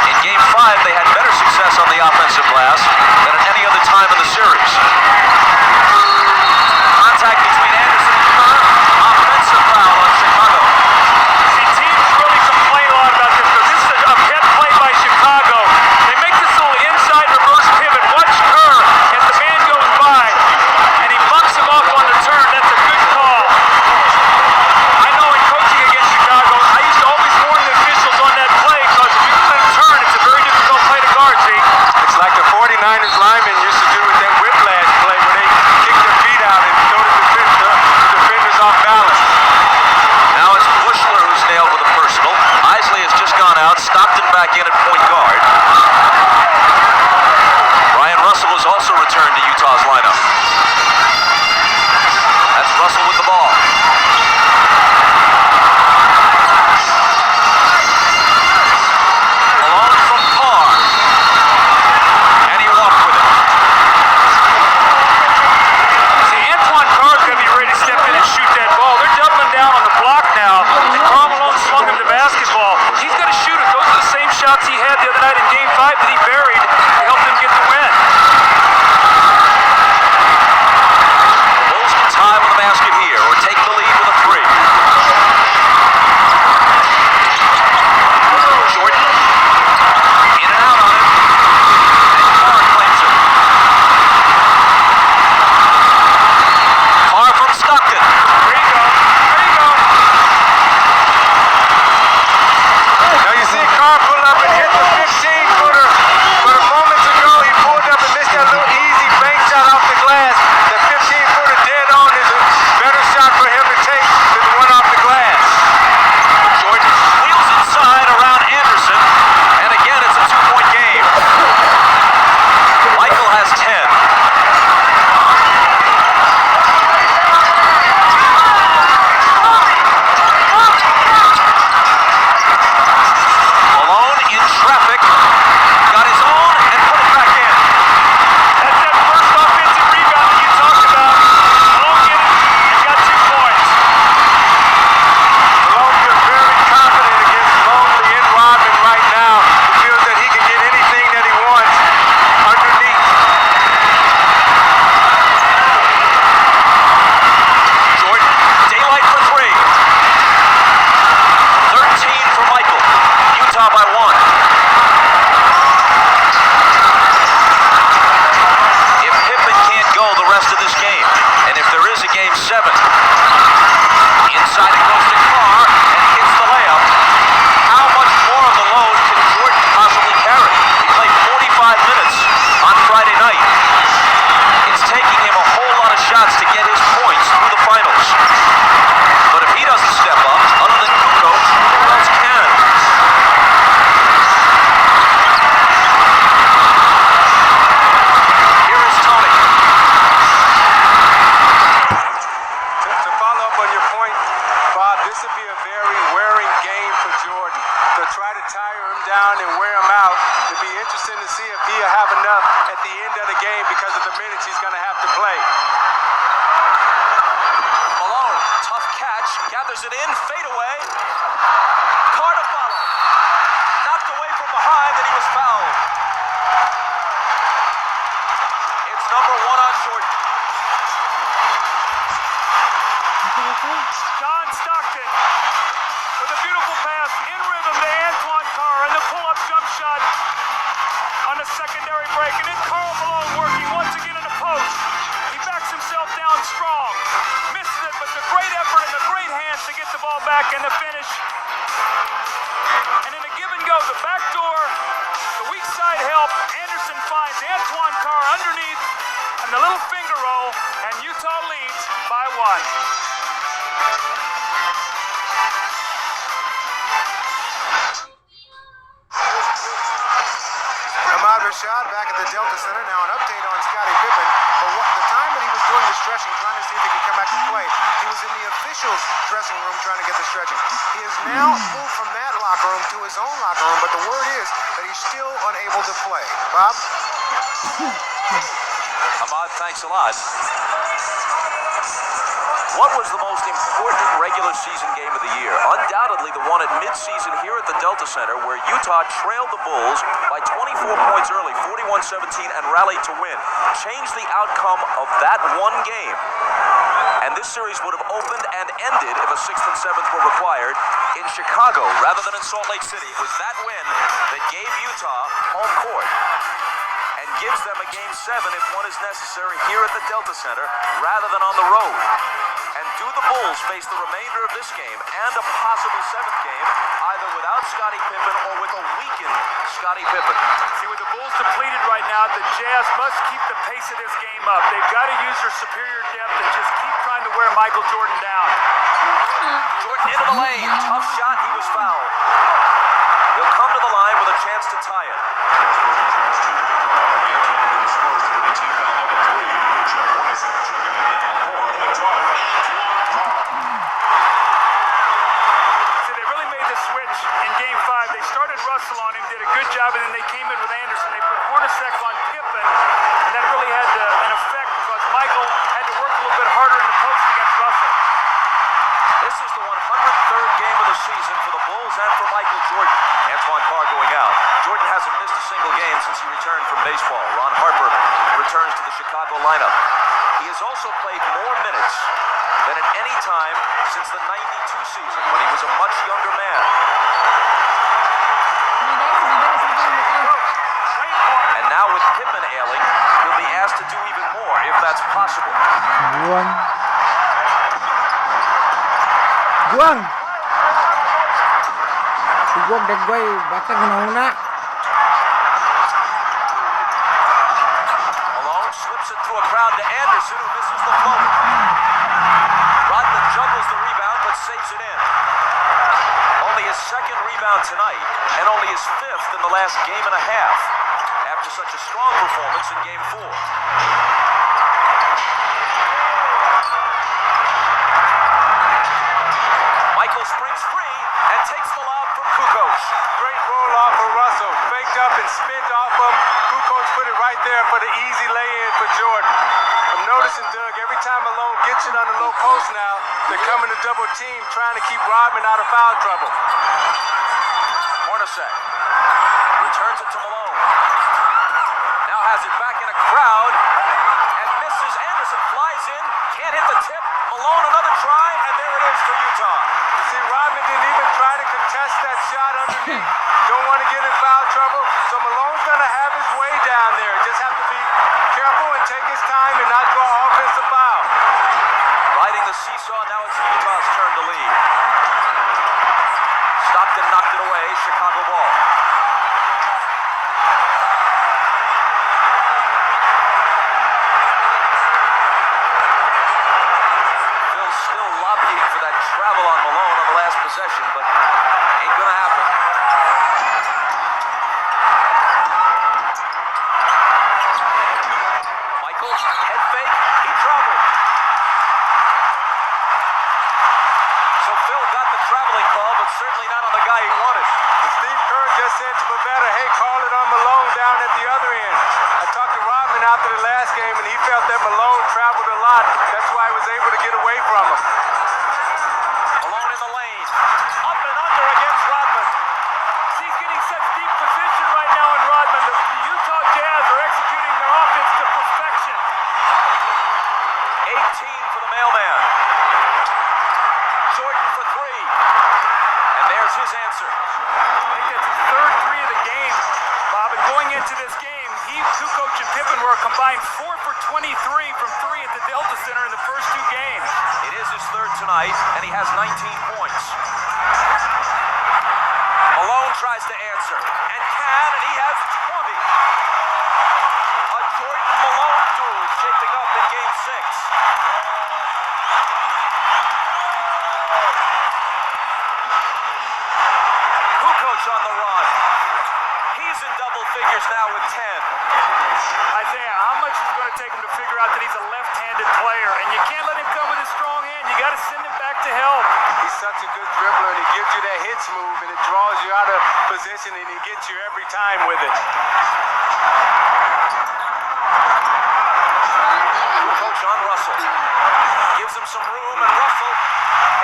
In Game 5, they had better success on the offensive glass than at any other time in the series. Contact between Anderson and Kerr, offensive foul on Chicago. See, teams really complain a lot about this because this is a pet play by Chicago. They make this little inside reverse pivot. Watch Kerr as the man goes by, and he bucks him off on the turn. That's a good call. I know in coaching against Chicago, I used to always warn the officials on that play because if you let him turn, it's a very difficult play to guard, see? It's like the 49ers linemen used to do with that whiplash play where they kick their feet out and throw the defenders off balance. Now it's Bushler who's nailed with a personal. Isley has just gone out. Stockton back in at point guard. Brian Russell has also returned to Utah's lineup. That's Russell with the ball. Malone from Carr. And he walked with it. See, Antoine Carr's going to be ready to step in and shoot that ball. They're doubling down on the block now, and Karl Malone swung him the basketball. He's going to shoot it. Those are the same shots he had the other night in Game 5 that he buried to help them get the win. The Bulls can tie with a basket here or take the lead with a 3. Jordan in and out on it. And Carr claims it. Carr from Stockton. There you go. There you go. Now you see Carr pull up and hit the 15-footer to try to tire him down and wear him out. It'll be interesting to see if he'll have enough at the end of the game because of the minutes he's going to have to play. Malone, tough catch, gathers it in, fade away. Carr to follow. Knocked away from behind, and he was fouled. It's number 1 on Jordan. John Stockton with a beautiful pass in rhythm to Antoine Carr and the pull-up jump shot on the secondary break. And then Karl Malone working once again in the post. He backs himself down strong. Misses it, but the great effort and the great hands to get the ball back and the finish. And in a give and go, the back door, the weak side help. Anderson finds Antoine Carr underneath and the little finger roll, and Utah leads by 1. Ahmad Rashad back at the Delta Center. Now an update on Scottie Pippen. For the time that he was doing the stretching, trying to see if he could come back and play, he was in the officials' dressing room trying to get the stretching. He has now moved from that locker room to his own locker room, but the word is that he's still unable to play. Bob? Ahmad, thanks a lot. What was the most important regular season game of the year? Undoubtedly the one at midseason here at the Delta Center, where Utah trailed the Bulls by 24 points early, 41-17, and rallied to win. Changed the outcome of that one game. And this series would have opened and ended if a 6th and 7th were required in Chicago rather than in Salt Lake City. It was that win that gave Utah home court and gives them a Game 7 if one is necessary here at the Delta Center rather than on the road. And do the Bulls face the remainder of this game and a possible 7th game either without Scottie Pippen or with a weakened Scottie Pippen? See, with the Bulls depleted right now, the Jazz must keep the pace of this game up. They've got to use their superior depth and just keep trying to wear Michael Jordan down. Jordan into the lane. Tough shot. He was fouled. He'll come to the line with a chance to tie it. See, they really made the switch in Game 5. They started Russell on him, did a good job, and then they came in with Anderson. They put Hornacek on Pippen, and that really had an effect because Michael had to work a little bit harder in the post against Russell. This is the 103rd game of the season for the Bulls and for Michael Jordan. Antoine Carr going out. Jordan hasn't missed a single game since he returned from baseball. Ron Harper returns to the Chicago lineup. He has also played more minutes than at any time since the 92 season when he was a much younger man. And now with Pippen ailing, he'll be asked to do even more if that's possible. Buang. Buang dan gue bakal guna-guna. Malone slips it through a crowd to Anderson, who misses the floater. Rodman juggles the rebound but saves it in. Only his 2nd rebound tonight, and only his 5th in the last game and a half, after such a strong performance in Game 4. Michael springs free and takes the lob from Kukoc. Great roll off for Russell. Faked up and spent off him. Kukoc put it right there for the easy lay-in for Jordan. I'm noticing, Doug, every time Malone gets it on the low post now, they're coming to double team, trying to keep Rodman out of foul trouble. Hornacek returns it to Malone. Now has it back in a crowd and misses. Anderson flies in, can't hit the tip. Malone another try, and there it is for Utah. You see, Rodman didn't even try to contest that shot underneath. Don't want to get in foul trouble, so Malone's going to have his way down there. Just have to be careful and take his time and not draw offensive foul. Riding the seesaw, now it's Utah's turn to lead. Stockton knocked it away, Chicago ball. Phil's still lobbying for that travel on Malone on the last possession, but ain't gonna happen. Michael, head fake, he traveled. So Phil got the traveling call, but certainly not on the guy he wanted. The into this game, Kukoc and Pippen were a combined 4 for 23 from 3 at the Delta Center in the first 2 games. It is his third tonight, and he has 19 points. Malone tries to answer, and can, and he has 20. A Jordan Malone duel shaping up in Game 6. Kukoc on the run. He's in double figures now with 10. Isaiah, how much is it going to take him to figure out that he's a left-handed player? And you can't let him come with his strong hand. You got to send him back to help. He's such a good dribbler, and he gives you that hitch move, and it draws you out of position, and he gets you every time with it. Coach on Russell. Gives him some room, and Russell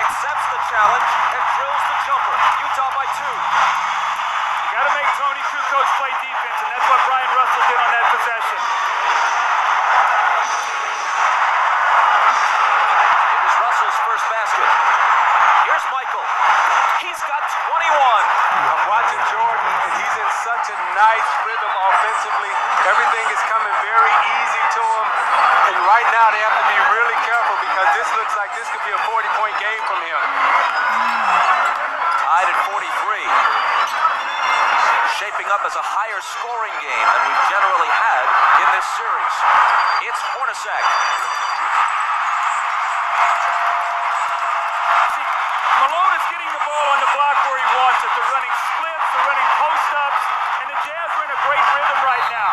accepts the challenge and drills the jumper. Utah by 2. You got to make Tony Kukoc play defense, and that's what Brian Russell did on that possession. It is Russell's first basket. Here's Michael. He's got 21. I'm watching Jordan, and he's in such a nice rhythm offensively. Everything is coming very easy to him. And right now they have to be really careful because this looks like this could be a 40-point game from him. Tied at 43. Shaping up as a higher scoring game than we've generally had in this series. It's Hornacek. See, Malone is getting the ball on the block where he wants it. They're running splits, they're running post-ups, and the Jazz are in a great rhythm right now.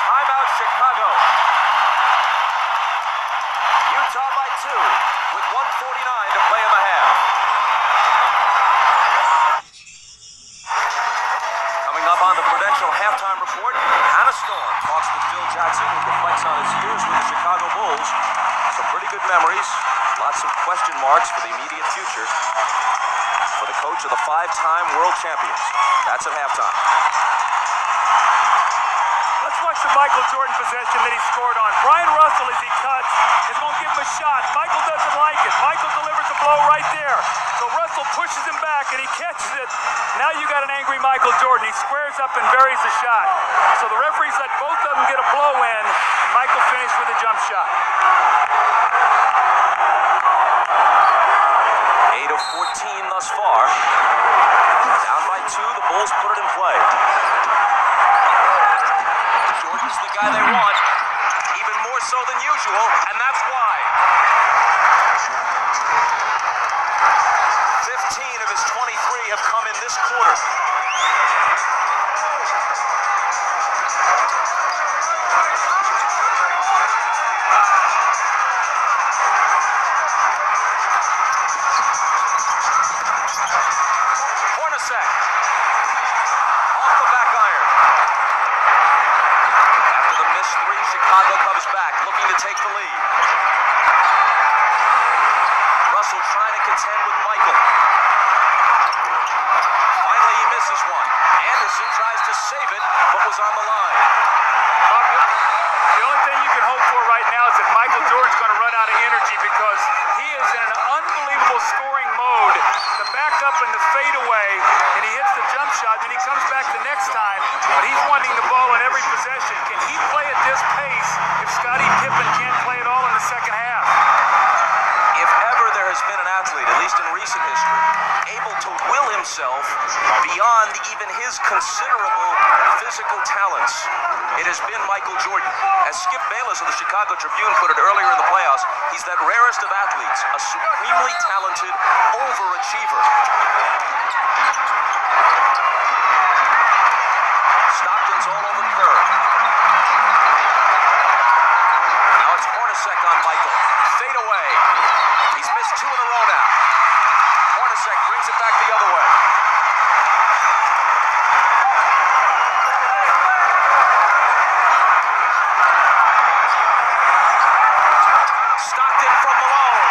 Timeout Chicago. Utah by 2 with 1:49 to play in the half. Coming up on the Prudential halftime report, Hannah Storm talks with Phil Jackson, who reflects on his years with the Chicago Bulls. Some pretty good memories, lots of question marks for the immediate future for the coach of the 5-time world champions. That's at halftime. Let's watch the Michael Jordan possession that he scored on. Brian Russell, as he cuts, is going to give him a shot. Michael doesn't like it. Michael delivers the blow right there. So Russell pushes him back, and he catches it. Now you got an angry Michael Jordan. He squares up and buries the shot. So the referees let both of them get a blow in. Michael finished with a jump shot. 8 of 14 thus far. Down by 2, the Bulls put it in play. Jordan's the guy they want, even more so than usual, and that's why. 15 of his 23 have come in this quarter. Hornacek. Off the back iron. After the missed 3, Chicago comes back, looking to take the lead. Russell trying to contend with Michael. Finally, he misses one. Anderson tries to save it, but was on the line. The only thing you can hope for right now is that Michael Jordan's going to run out of energy because he is in an unbelievable scoring mode. The back up and the fade away, and he hits the jump shot, then he comes back the next time, but he's wanting the ball in every possession. Can he play at this pace if Scottie Pippen can't play at all in the second half? If ever there has been an athlete, at least in recent history, able to will himself beyond even his considerable physical talents, it has been Michael Jordan. As Skip Bayless of the Chicago Tribune put it earlier in the playoffs, he's that rarest of athletes, a supremely talented overachiever. Stockton's all over Curry. Now it's Hornacek on Michael. Fade away. He's missed 2 in a row now. Hornacek brings it back the other way. Stockton from Malone.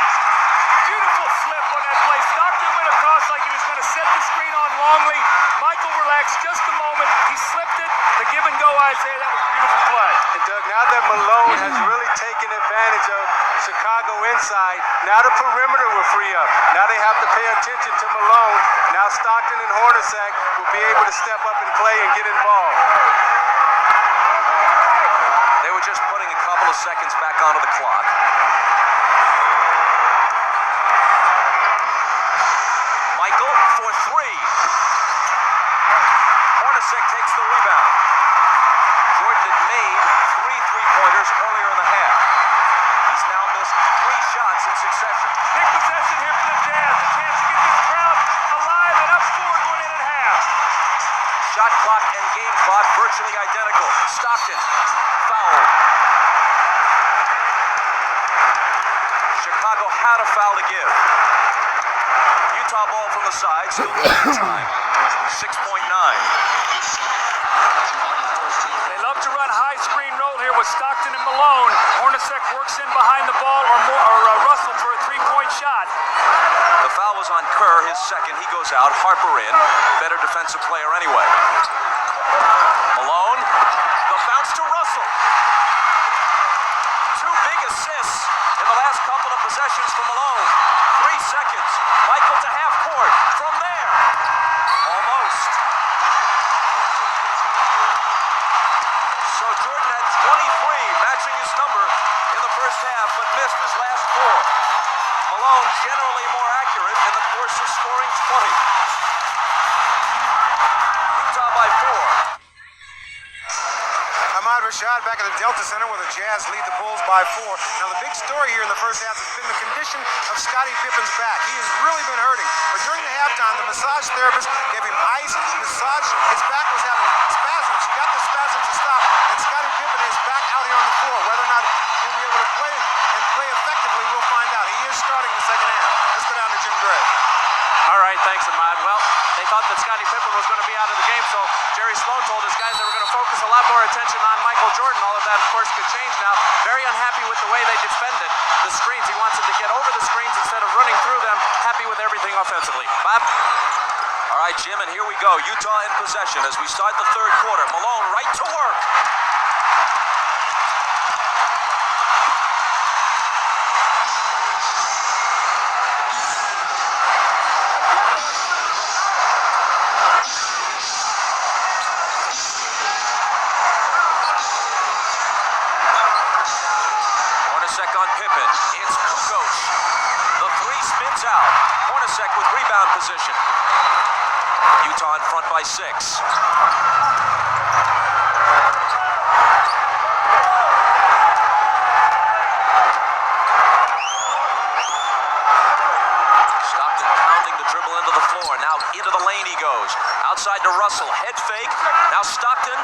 Beautiful slip on that play. Stockton went across like he was going to set the screen on Longley. Michael relaxed just a moment. He slipped it. The give and go, Isaiah. That was a beautiful play. And Doug, now that Malone has really taken advantage of Chicago inside, now the perimeter will free up. Now they have to pay attention to Malone. Now Stockton and Hornacek will be able to step up and play and get involved. They were just putting a couple of seconds back onto the clock. Michael for three. Hornacek takes the rebound. Jordan had made 3 3-pointers earlier in the half. He's now missed 3 shots in succession. Big possession here for the Jazz. A chance to get this crowd alive and up 4 going in at half. Shot clock and game clock virtually identical. Stockton fouled. Chicago had a foul to give. Utah ball from the side, still time. 6.9. They love to run high screen roll here with Stockton and Malone. Hornacek works in behind the ball or Russell for a 3-point shot. The foul was on Kerr, his second. He goes out. Harper in. Better defensive player anyway. Malone. The bounce to Russell. 2 big assists in the last couple of possessions for Malone. 3 seconds. Michael to half court. From there. Almost. So Jordan had 23, matching his number in the first half, but missed his last 4. Malone generally more accurate in the course of scoring 20. Utah by 4. Ahmad Rashad back at the Delta Center where the Jazz lead the Bulls by 4. Now the big story here in the first half has been the condition of Scottie Pippen's back. He has really been hurting. But during the halftime, the massage therapist gave him ice, massaged. His back was having spasms. She got the spasms to stop. And Scottie Pippen is back out here on the floor. Whether or not he'll be able to play and play effectively, we'll find out. He is starting the second half. Let's go down to Jim Gray. All right, thanks, Ahmad. Well, they thought that Scottie Pippen was going to be out of the game, so Jerry Sloan told his guys they were going to focus a lot more attention on Michael Jordan. All of that, of course, could change now. Very unhappy with the way they defended the screens. He wants them to get over the screens instead of running through them. Happy with everything offensively. Bob? All right, Jim, and here we go. Utah in possession as we start the third quarter. Malone right to work. Hornacek on Pippen. It's Kukoc. The 3 spins out. Hornacek with rebound position. Utah in front by 6. Stockton pounding the dribble into the floor. Now into the lane he goes. Outside to Russell. Head fake. Now Stockton.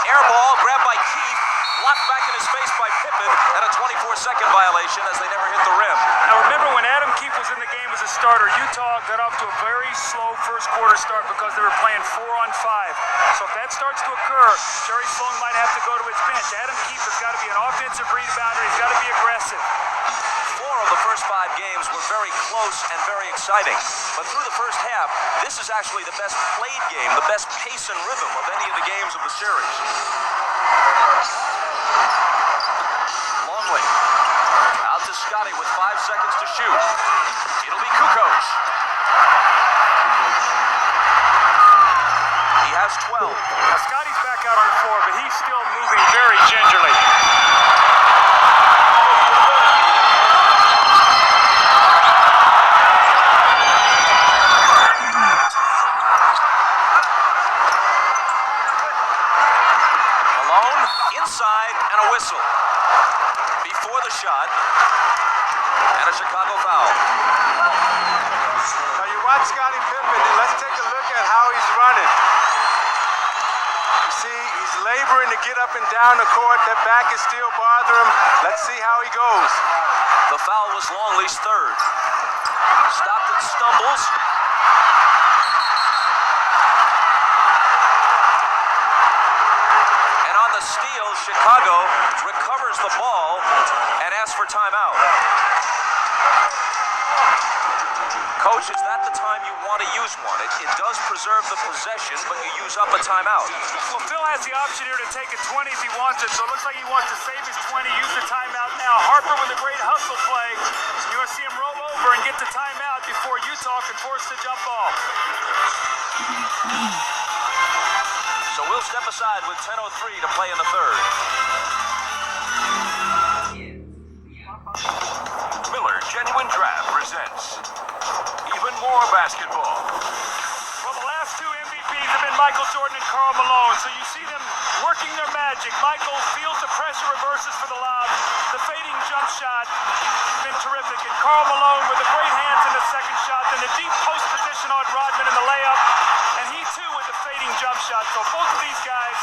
Air ball grabbed by Keith. Blocked back in his face by Pippen, and a 24-second violation as they never hit the rim. Now remember when Adam Keefe was in the game as a starter, Utah got off to a very slow first quarter start because they were playing 4-on-5. So if that starts to occur, Jerry Sloan might have to go to his bench. Adam Keefe has got to be an offensive rebounder. He's got to be aggressive. 4 of the first 5 games were very close and very exciting. But through the first half, this is actually the best played game, the best pace and rhythm of any of the games of the series. Longley. Out to Scottie with 5 seconds to shoot. It'll be Kukoc. He has 12. Now Scottie's back out on the floor, but he's still moving very gingerly. Malone inside and a whistle before the shot, and a Chicago foul. Now you watch Scottie Pippen, and let's take a look at how he's running. You see, he's laboring to get up and down the court. That back is still bothering him. Let's see how he goes. The foul was Longley's 3rd. Stockton stumbles. And on the steal, Chicago recovers the ball and asks for timeout. Coach, is that the time you want to use one? It does preserve the possession, but you use up a timeout. Well, Phil has the option here to take a 20 if he wants it, so it looks like he wants to save his 20, use the timeout now. Harper with a great hustle play. You're going to see him roll over and get the timeout before Utah can force the jump ball. So we'll step aside with 10:03 to play in the third. Miller Genuine Draft presents even more basketball. Well, the last two MVPs have been Michael Jordan and Karl Malone, so you see them working their magic. Michael feels the pressure, reverses for the lob. The fading jump shot has been terrific. And Karl Malone with the great hands in the second shot, then the deep post position on Rodman in the layup, and he too with the fading jump shot. So both of these guys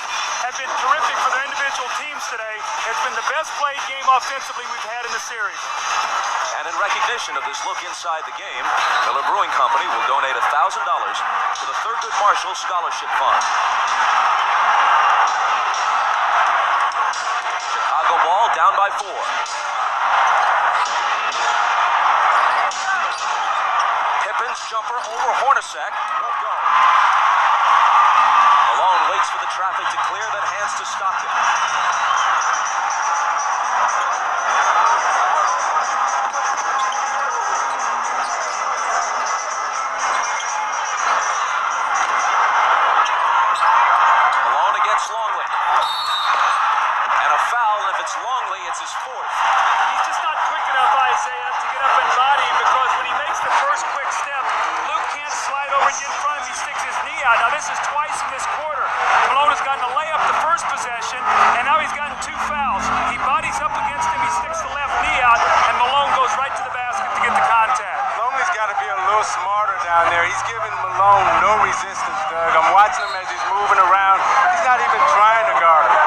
have been terrific for their individual teams today. It's been the best played game offensively we've had in the series. And in recognition of this look inside the game, Miller Brewing Company will donate $1,000 to the Thurgood Marshall Scholarship Fund. Chicago ball down by 4. Pippen's jumper over Hornacek won't go. Malone waits for the traffic to clear, then hands to Stockton. Longley. And a foul, if it's Longley, it's his 4th. He's just not quick enough, Isaiah, to get up and body him, because when he makes the first quick step, Luke can't slide over and get in front of him. He sticks his knee out. Now, this is twice in this quarter. Malone has gotten a layup the first possession, and now he's gotten 2 fouls. He bodies up against him, he sticks the left knee out, and Malone goes right to the basket to get the contact. Longley's got to be a little smarter down there. He's giving Malone no resistance, Doug. I'm watching him as he's moving around. He's not even trying to guard him.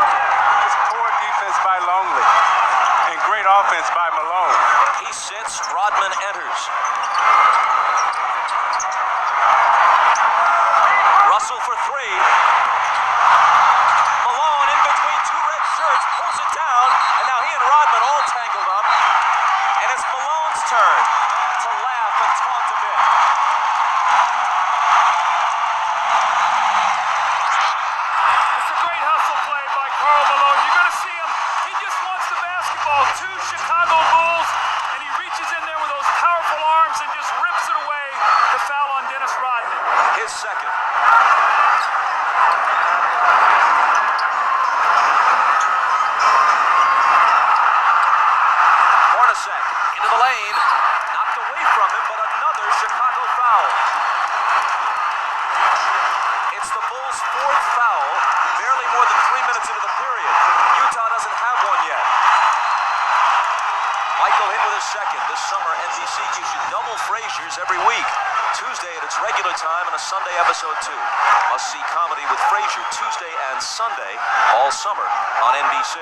Just poor defense by Longley and great offense by Malone. He sits, Rodman enters. Russell for 3. Malone in between 2 red shirts, pulls it down, and now he and Rodman all tangled up. And it's Malone's turn to laugh and taunt a bit. It's a great hustle play by Karl Malone. You're going to see him. He just wants the basketball. 2 Chicago Bulls, and he reaches in there with those powerful arms and just rips it away. The foul on Dennis Rodman. His second. Hornacek into the lane. Knocked away from him, but another Chicago foul. It's the Bulls' 4th foul, barely more than 3 minutes into the period. Utah doesn't have one yet. Michael hit with his second. This summer, NBC gives you double Frasier's every week. Tuesday at its regular time and a Sunday episode 2. Must-see comedy with Frasier Tuesday and Sunday all summer on NBC.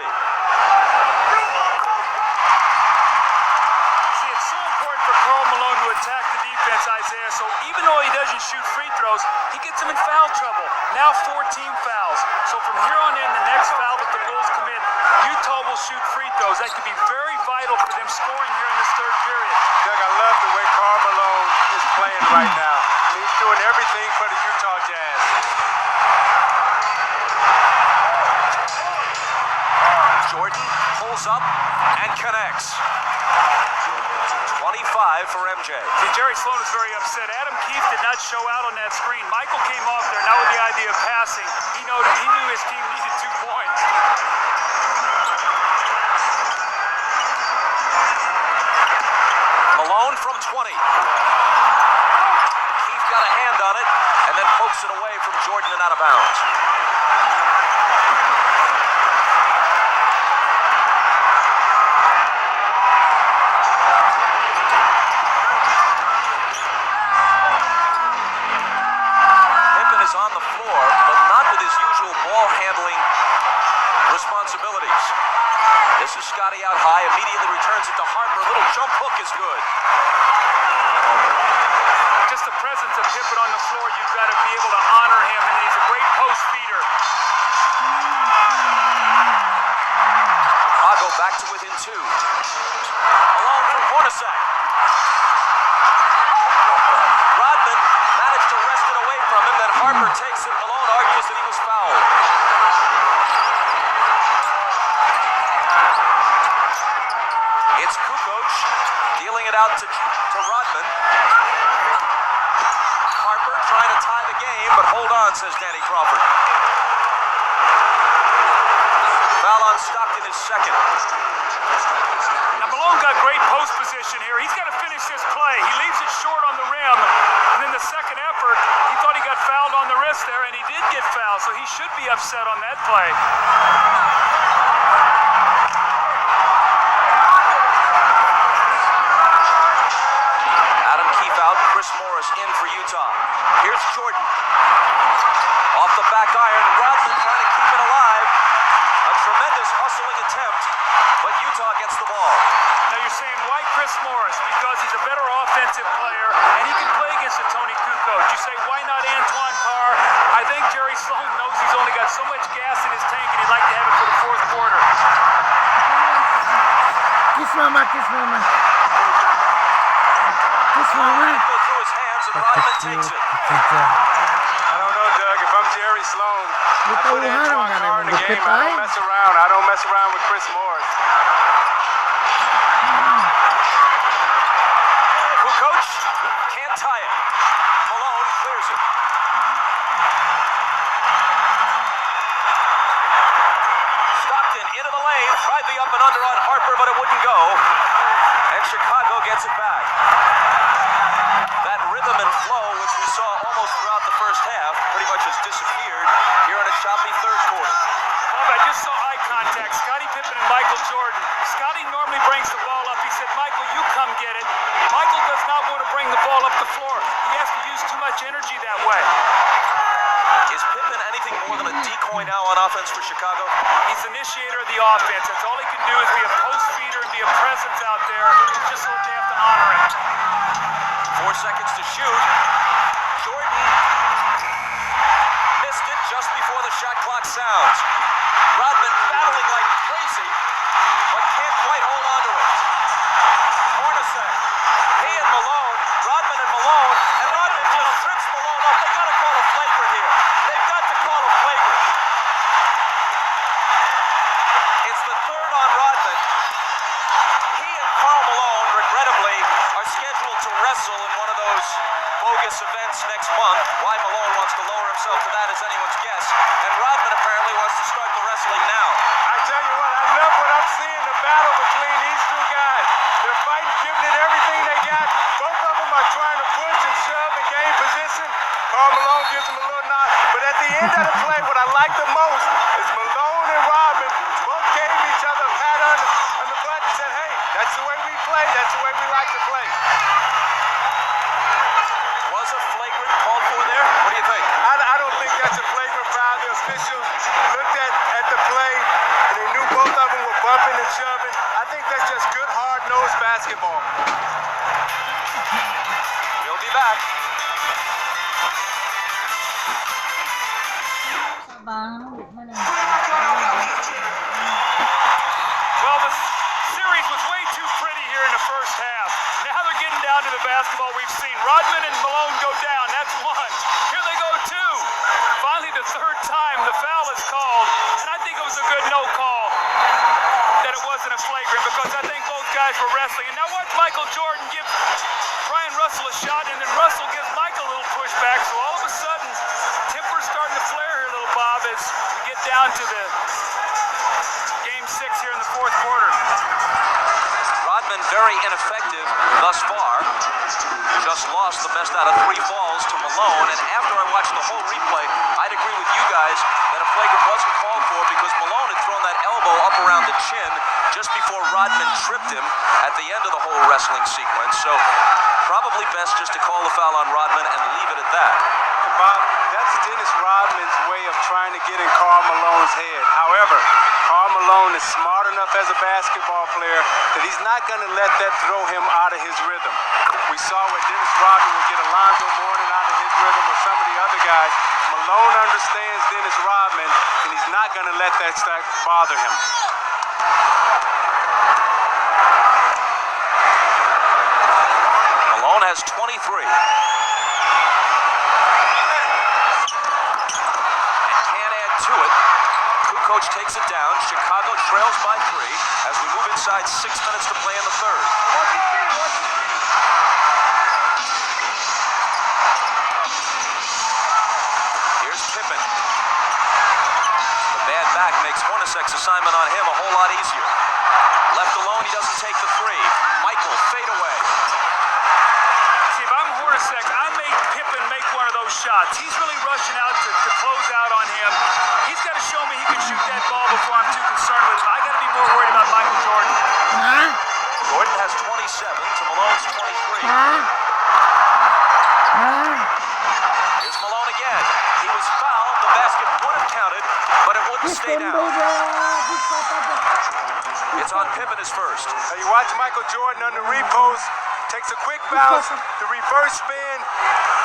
See, it's so important for Karl Malone to attack the defense, Isaiah, so even though he doesn't shoot free throws, he gets them in foul trouble. Now 14 fouls. So from here on in, the next foul that the Bulls commit, Utah will shoot free throws. That could be very vital for them scoring here in this third period. Doug, I love the way Karl Malone is playing right now. He's doing everything for the Utah Jazz. Jordan pulls up and connects. 25 for MJ. See, Jerry Sloan is very upset. Adam Keefe did not show out on that screen. Michael came off there, not with the idea of passing. He knew his team needed 2 points. Malone from 20. Keefe got a hand on it and then pokes it away from Jordan and out of bounds. Pippen is on the floor, but not with his usual ball handling responsibilities. This is Scotty out high, immediately returns it to Harper. A little jump hook is good. Just the presence of Pippen on the floor, you've got to be able to honor him, and he's a great post feeder. Chicago back to within 2. Malone from Hornacek. Rodman managed to wrest it away from him, then Harper takes it. Malone argues that he was fouled. It's Kukoc dealing it out to Rodman. trying to tie the game, but hold on, says Danny Crawford. Foul on Stockton is second. Now Malone got great post position here. He's got to finish this play. He leaves it short on the rim, and then the second effort, he thought he got fouled on the wrist there, and he did get fouled, so he should be upset on that play. Adam Keefe out, Chris Morris in for Utah. Here's Jordan. Off the back iron, Rodman trying to keep it alive. A tremendous hustling attempt, but Utah gets the ball. Now you're saying, why Chris Morris? Because he's a better offensive player, and he can play against the Tony Kukoc. You say, why not Antoine Carr? I think Jerry Sloan knows he's only got so much gas in his tank, and he'd like to have it for the fourth quarter. Kiss mama, kiss mama. Kiss mama. Go through his hands, and Rodman takes it. I don't know, Doug. If I'm Jerry Sloan, I put Antoine Carr in the game. I don't mess around. I don't mess around with Chris Morris. Kukoc can't tie it. Malone clears it. Stockton into the lane, tried the up and under on Harper, but it wouldn't go. And Chicago gets it back. That rhythm and flow, which we saw almost throughout the first half, pretty much has disappeared here in a choppy third quarter. Bob, I just saw eye contact. Scottie Pippen and Michael Jordan. Scottie normally brings the ball up. He said, Michael, you come get it. Michael does not want to bring the ball up the floor. He has to use too much energy that way. Is Pippen anything more than a decoy now on offense for Chicago? He's the initiator of the offense. That's all he can do is be a post feeder and be a presence out there, just so that they have to honor him. 4 seconds to shoot. Jordan missed it just before the shot clock sounds. Rodman battling like crazy, but can't quite hold on to it. Hornacek, he and Malone, Rodman and Malone, and Rodman just trips Malone up. They gotta call a flagrant here. They've got to call a flagrant. It's the third on Rodman. He and Karl Malone, regrettably, are scheduled to wrestle in one of those bogus events next month. Why Malone wants to lower himself to that is anyone's guess. And Rodman apparently wants to start the wrestling now. I tell you what, I love what I'm seeing, the battle between these two guys. They're fighting, giving it everything they got. Both of them are trying to push and shove and gain position. Karl Malone gives them a little nod. But at the end of the play, what I like the most is Malone and Rodman both gave each other a pat on the butt and said, hey, that's the way we play. That's the way we like to play. Was a flagrant called for there? What do you think? I don't think that's a flagrant foul. The officials looked at the play, and they knew both of them were bumping and shoving. I think that's just good, hard-nosed basketball. We'll be back. Well, the series was way too pretty here in the first half. Now they're getting down to the basketball we've seen. Rodman and Malone go down. That's one. Here they go two. Finally, the third time, the foul is called. And I think it was a good no call that it wasn't a flagrant because I think both guys were wrestling. And now watch Michael Jordan give Brian Russell a shot, and then Russell gives Michael a little pushback. So all of a sudden, temper's starting to flare here, little Bob, as we get down to the game 6 here in the fourth quarter. Rodman very ineffective thus far. Just lost the best out of 3 balls to Malone. And after I watched the whole replay, I'd agree with you guys that a flagrant wasn't called for because Malone had thrown that elbow up around the chin just before Rodman tripped him at the end of the whole wrestling sequence. So probably best just to call the foul on Rodman and leave it at that. Bob, that's Dennis Rodman's way of trying to get in Karl Malone's head. However, Karl Malone is smart enough as a basketball player that he's not going to let that throw him out of his rhythm. We saw where Dennis Rodman would get Alonzo Mourning out of his rhythm or some of the other guys. Malone understands Dennis Rodman, and he's not going to let that bother him. Malone has 23. To it. Kukoc takes it down. Chicago trails by 3 as we move inside 6 minutes to play in the third. back makes Hornacek's assignment on him a whole lot easier. Left alone, he doesn't take the three. Michael, fade away. See, if I'm Hornacek, I make Pippen make one of those shots. He's really rushing out to close out on him. He's got to show me he can shoot that ball before I'm too concerned with him. I got to be more worried about Michael Jordan. Huh? Jordan has 27 to Malone's 23. Huh? Huh? Here's Malone again. He was fouled. The basket would have counted, but it wouldn't stay down. It's on Pippen is first. Now you watch Michael Jordan on the repost, takes a quick bounce, the reverse spin,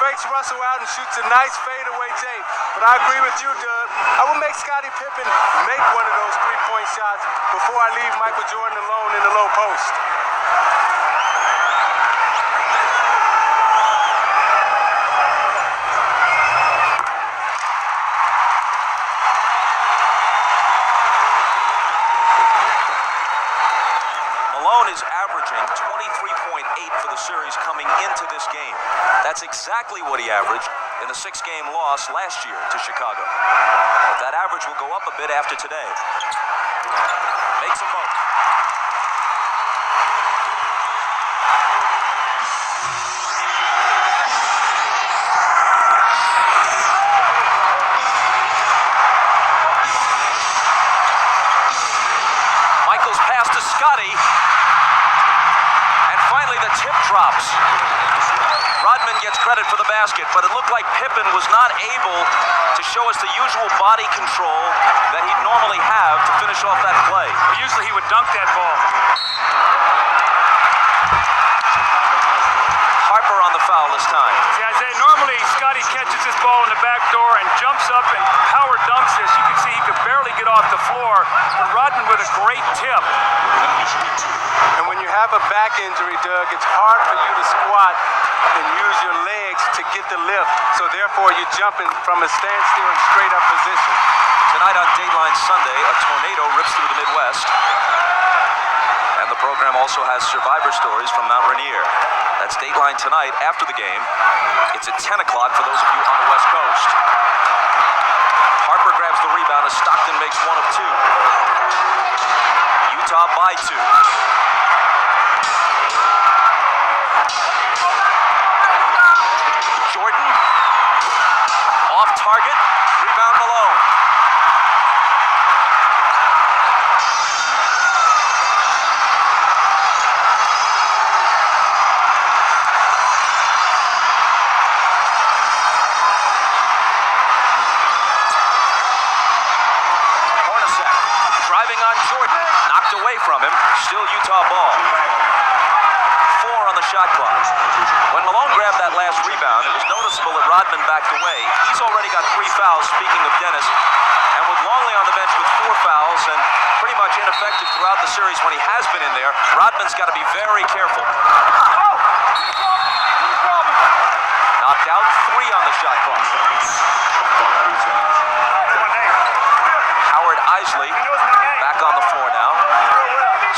fakes Russell out and shoots a nice fadeaway tape. But I agree with you, Doug. I will make Scottie Pippen make one of those three-point shots before I leave Michael Jordan alone in the low post. Malone is averaging 23.8 for the series coming into this game. That's exactly what he averaged in the 6-game loss last year to Chicago. But that average will go up a bit after today. Makes them both. Michael's pass to Scotty. And finally the tip drops. Rodman gets credit for the basket, but it looked like Pippen was not able to show us the usual body control that he'd normally have to finish off that play. Well, usually he would dunk that ball. Harper on the foul this time. See, Isaiah, normally Scotty catches this ball in the back door and jumps up and power dunks this. You can see he could barely get off the floor. But Rodman with a great tip. And when you have a back injury, Doug, it's hard for you to squat and use your legs to get the lift. So therefore, you're jumping from a standstill and straight up position. Tonight on Dateline Sunday, a tornado rips through the Midwest. And the program also has survivor stories from Mount Rainier. That's Dateline tonight after the game. It's at 10 o'clock for those of you on the West Coast. Harper grabs the rebound as Stockton makes one of two. Utah by two. Jordan off target. Rebound Malone. Hornacek driving on Jordan. Knocked away from him. Still Utah ball. 4 on the shot clock. When Malone grabbed that last rebound, it was noticeable that Rodman backed away. He's already got 3 fouls, speaking of Dennis. And with Longley on the bench with 4 fouls and pretty much ineffective throughout the series when he has been in there, Rodman's got to be very careful. Knocked out, 3 on the shot clock. Howard Isley back on the floor now.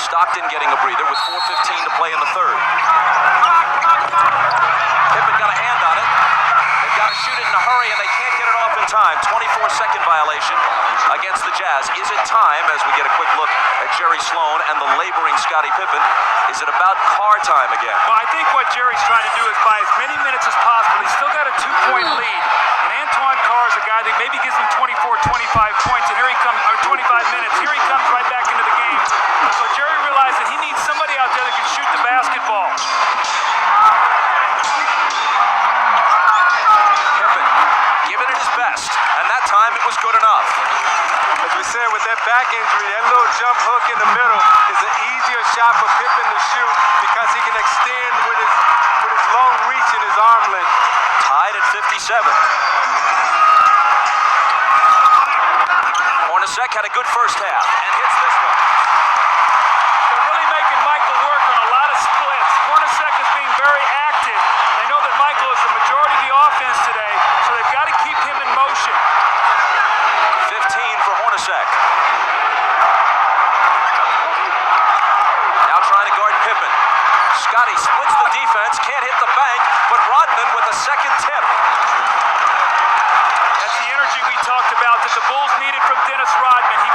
Stockton getting a breather with 4:15 to play in the third. Pippen got a hand on it. They've got to shoot it in a hurry, and they can't get it off in time. 24-second violation against the Jazz. Is it time, as we get a quick look at Jerry Sloan and the laboring Scottie Pippen, is it about car time again? Well, I think what Jerry's trying to do is buy as many minutes as possible. He's still got a 2-point lead. And Antoine Carr is a guy that maybe gives him 24, 25 points, and here he comes, or 25 minutes. Here he comes right back into the game. So Jerry realized that he needs somebody out there that can shoot the basketball. Pippen giving it his best, and that time it was good enough. As we said, with that back injury, that little jump hook in the middle is an easier shot for Pippen to shoot because he can extend with his long reach and his arm length. Tied at 57. Hornacek had a good first half and hits this one. They're really making Michael work on a lot of splits. Hornacek is being very active. They know that Michael is the majority of the offense today, so they've got to keep him in motion. 15 for Hornacek. Now trying to guard Pippen. Scotty splits the defense, can't hit the bank, but Rodman with a second tip. That's the energy we talked about that the Bulls needed from Dennis Rodman. He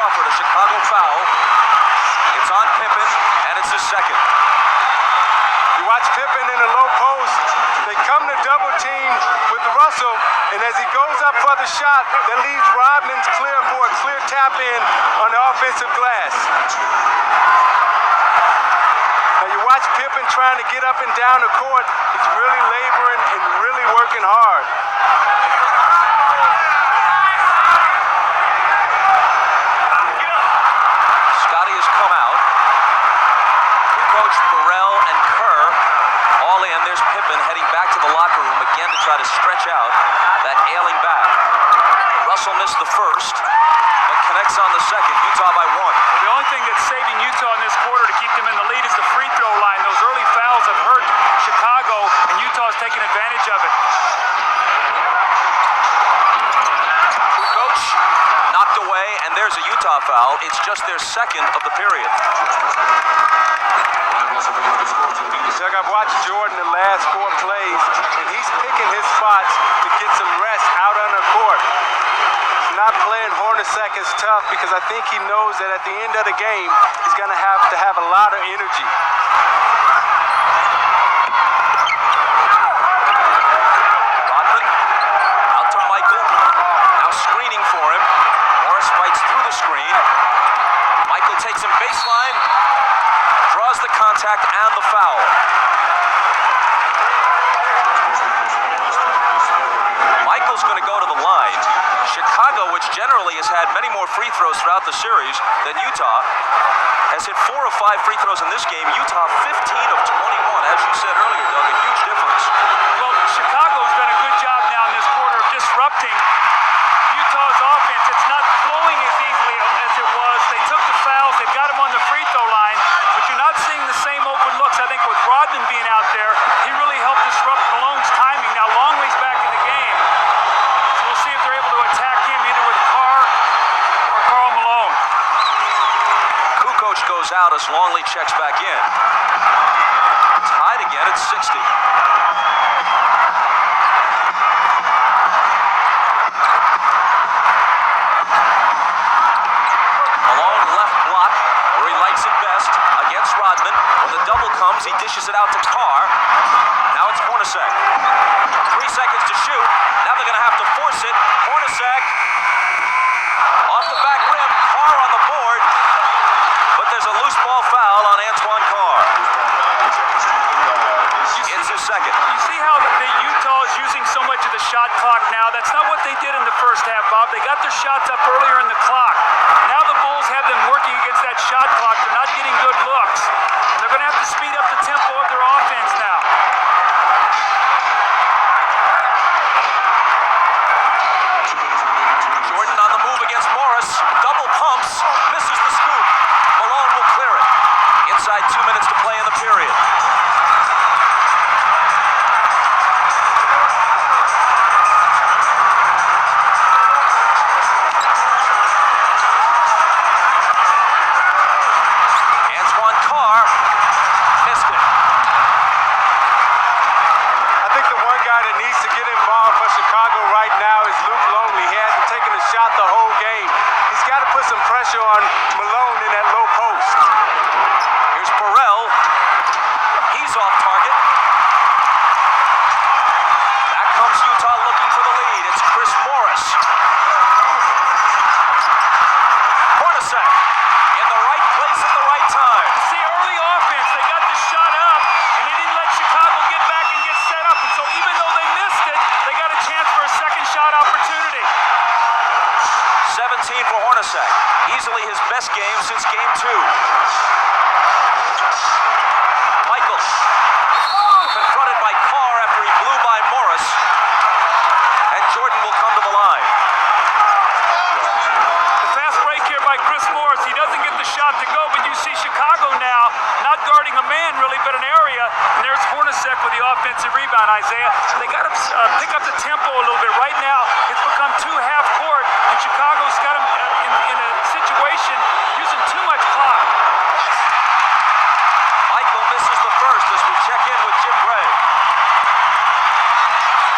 Crawford, a Chicago foul. It's on Pippen, and it's his second. You watch Pippen in the low post. They come to double team with Russell, and as he goes up for the shot, that leaves Rodman's clear for a clear tap in on the offensive glass. Now you watch Pippen trying to get up and down the court. He's really laboring and really working hard. Scotty has come out. Coach Burrell and Kerr all in. There's Pippen heading back to the locker room again to try to stretch out that ailing back. Russell missed the first, but connects on the second. Utah by 1. Well, the only thing that's saving Utah in this quarter to keep them in the lead is the free throw line. Those early fouls have hurt Chicago, and Utah's taking advantage of it. Coach knocked away, and there's a Utah foul. It's just their second of the period. Doug, I've watched Jordan the last 4 plays, and he's picking his spots to get some rest out on the court. He's not playing Hornacek as tough because I think he knows that at the end of the game, he's going to have a lot of energy. Rodman out to Michael. Now screening for him. Morris fights through the screen. Michael takes him baseline. Draws the contact and the foul. Michael's going to go to the line. Chicago, which generally has had many more free throws throughout the series than Utah, has hit 4 of 5 free throws in this game. Utah 15 of 21. As you said earlier, Doug, a huge difference. Well, Chicago's done a good job now in this quarter of disrupting Utah's offense. It's not flowing as easily as it was. They took the fouls. They've got him on the free throw line. But you're not seeing the same open looks. I think with Rodman being out there, he really helped disrupt Malone's timing. Now Longley's back in the game. So we'll see if they're able to attack him either with Carr or Karl Malone. Kukoc goes out as Longley checks back in. Tied again at 60. Malone left block where he likes it best against Rodman. When the double comes, he dishes it out to Carr. Now it's Hornacek. 3 seconds to shoot. Now they're going to have to force it. Hornacek off the back rim. Carr on the board. But there's a loose ball foul on Antoine Carr. It's his second. You see how the Utah is using so much of the shot clock now? That's not what they did in the first half, Bob. They got their shots up earlier in the clock. Now the Bulls have them working against that shot clock. They're not getting good looks. They're going to have to speed up the tempo of their offense now. Jordan on the move against Morris. Double pumps. Misses the scoop. Malone will clear it. Inside 2 minutes to play in the period. Antoine Carr missed it. I think the one guy that needs to get involved for Chicago right now is Luke Longley. He hasn't taken a shot the whole game. He's got to put some pressure on Malone in that low post. Here's Burrell. He's off target. Back comes Utah looking for the lead. It's Chris Morris. Hornacek in the right place at the right time. See, early offense, they got the shot up, and they didn't let Chicago get back and get set up. And so even though they missed it, they got a chance for a second shot opportunity. 17 for Hornacek. Easily his best game since game 2. Michael confronted by Carr after he blew by Morris. And Jordan will come to the line. The fast break here by Chris Morris. He doesn't get the shot to go, but you see Chicago now not guarding a man really, but an area. And there's Hornacek with the offensive rebound, Isaiah. They got to pick up the tempo a little bit. Right now, it's become 2 half court, and Chicago's got him in a situation using too much clock. Michael misses the first as we check in with Jim Gray.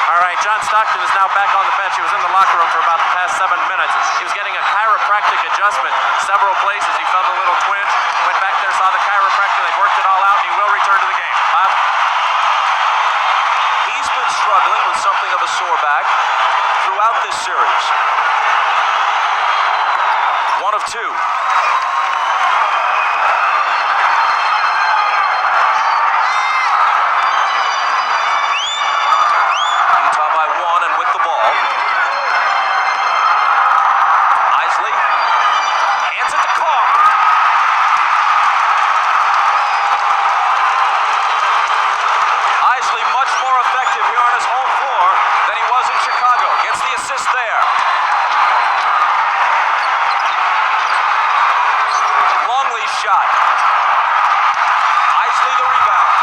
All right, John Stockton is now back on the bench. He was in the locker room for about the past 7 minutes. He was getting a chiropractic adjustment several places. He felt a little twinge, went back there, saw the chiropractor, they worked it all out, and he will return to the game. Bob? He's been struggling with something of a sore back throughout this series. One of two. Utah by one and with the ball. Isley hands it to Carr. Isley much more effective here on his home floor than he was in Chicago. Gets the assist there. Longley's shot. Isley the rebound.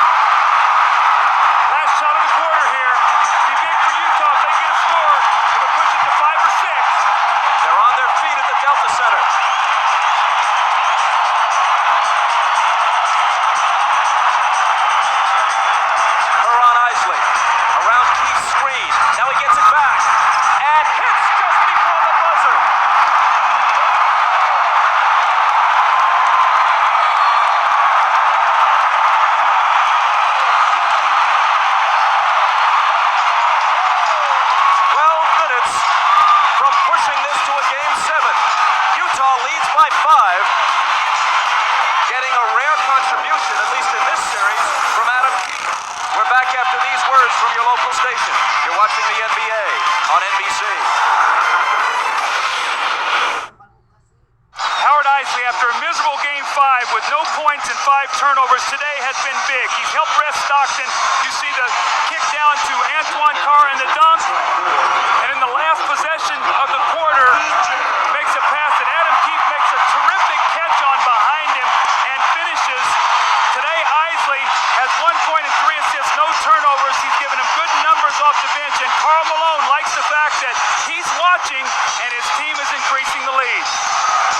Last shot of the quarter here. Be big for Utah if they get a score. It'll push it to 5 or 6. They're on their feet at the Delta Center. Caron Isley around Keith's screen. Now he gets it back and hits just before the buzzer. From pushing this to a Game 7. Utah leads by 5. Getting a rare contribution, at least in this series, from Adam Keith. We're back after these words from your local station. You're watching the NBA on NBC. Howard Isley, after a miserable Game 5 with no points and 5 turnovers, today has been big. He's helped rest Stockton. You see the kick down to Antoine Carr and the dunk. And in the last possession of the quarter, makes a pass that Adam Keith makes a terrific catch on behind him and finishes. Today, Isley has 1 point and 3 assists, no turnovers. He's given him good numbers off the bench, and Karl Malone likes the fact that he's watching and his team is increasing the lead.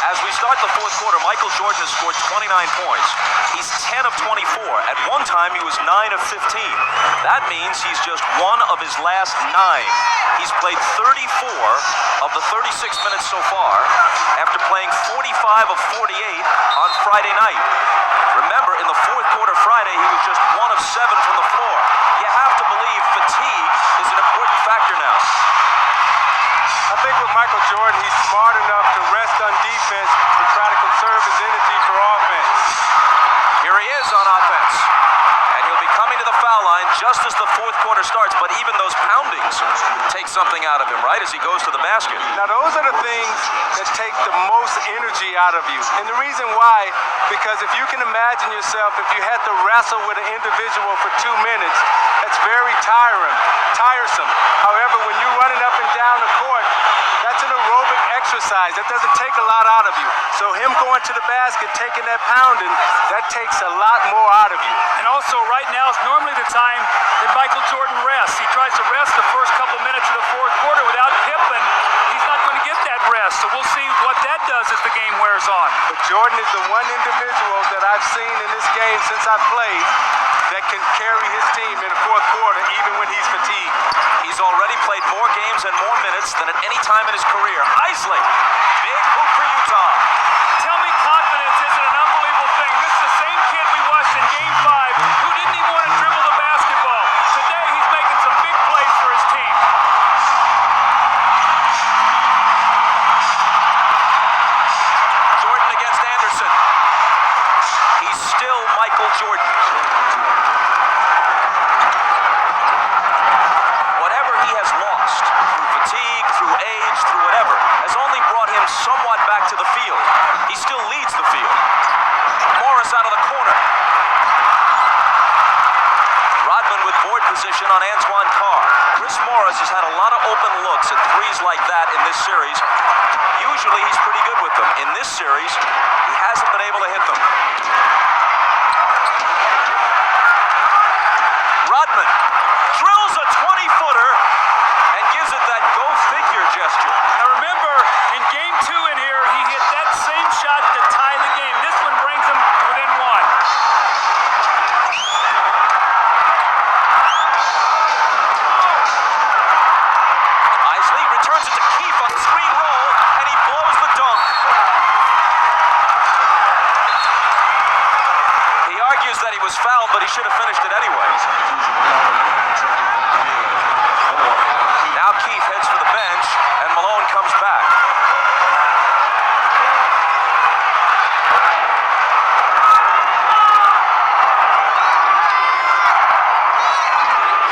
As we start the fourth quarter, Michael Jordan has scored 29 points. He's 10 of 24. At one time, he was 9 of 15. That means he's just one of his last 9. He's played 34 of the 36 minutes so far after playing 45 of 48 on Friday night. Remember, in the fourth quarter Friday, he was just 1 of 7 from the floor. You have to believe fatigue is an important factor now. I think with Michael Jordan, he's smart enough to rest on defense and try to conserve his energy for offense. Here he is on offense. And he'll be coming to the foul line just as the fourth quarter starts, but even those poundings take something out of him, right, as he goes to the basket. Now, those are the things that take the most energy out of you. And the reason why, because if you can imagine yourself, if you had to wrestle with an individual for 2 minutes, that's very tiresome. However, when you're running up and down the court, that's an aerobic exercise. That doesn't take a lot out of you. So him going to the basket, taking that pounding, that takes a lot more out of you. And also, right now is normally the time that Michael Jordan rests. He tries to rest the first couple minutes of the fourth quarter without Pippen. He's not going to get that rest, so we'll see what that does as the game wears on. But Jordan is the one individual that I've seen in this game since I've played that can carry his team in the fourth quarter even when he's fatigued. He's already played more games and more minutes than at any time in his career. Isley, big hoop for Utah. Tell me confidence isn't an unbelievable thing. This is the same kid we watched in Game 5 who didn't even want to dribble the basketball. Today, he's making some big plays for his team. Jordan against Anderson. He's still Michael Jordan. Whatever he has lost, through fatigue, through age, through whatever, has only brought him somewhat back to the field. He still leads the field. Morris out of the corner. Rodman with board position on Antoine Carr. Chris Morris has had a lot of open looks at threes like that in this series. Usually he's pretty good with them. In this series, he hasn't been able to hit them. Rodman drills a 20-footer and gives it that go-figure gesture. Now remember, in Game 2 in here, he hit that same shot to tie the game. This one brings him within 1. Isley returns it to Keith on the screen was fouled, but he should have finished it anyway. Now Keith heads for the bench, and Malone comes back.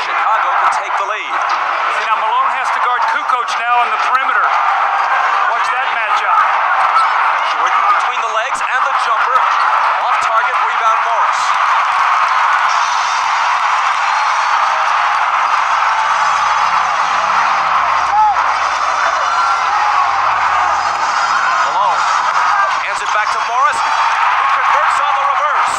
Chicago can take the lead. See, now Malone has to guard Kukoc now on the perimeter. Watch that matchup. Jordan between the legs and the jumper. Off target, rebound Morris. Malone hands it back to Morris, who converts on the reverse.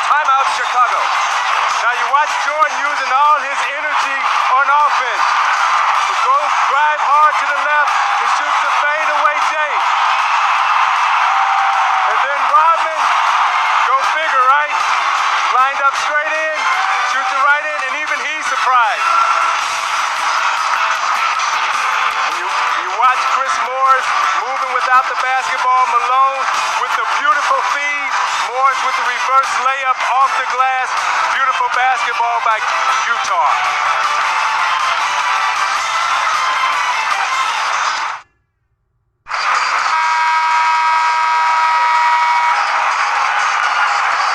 Timeout, Chicago. Now you watch Jordan using all his energy on offense. He goes drive hard to the left and shoots a fadeaway J. And then Rodman, go figure, right? Lined up straight in, shoots it right in, and even he's surprised. You watch Chris Morris moving without the basketball. Malone with the beautiful feed. Morris with the reverse layup off the glass. Beautiful basketball by Utah.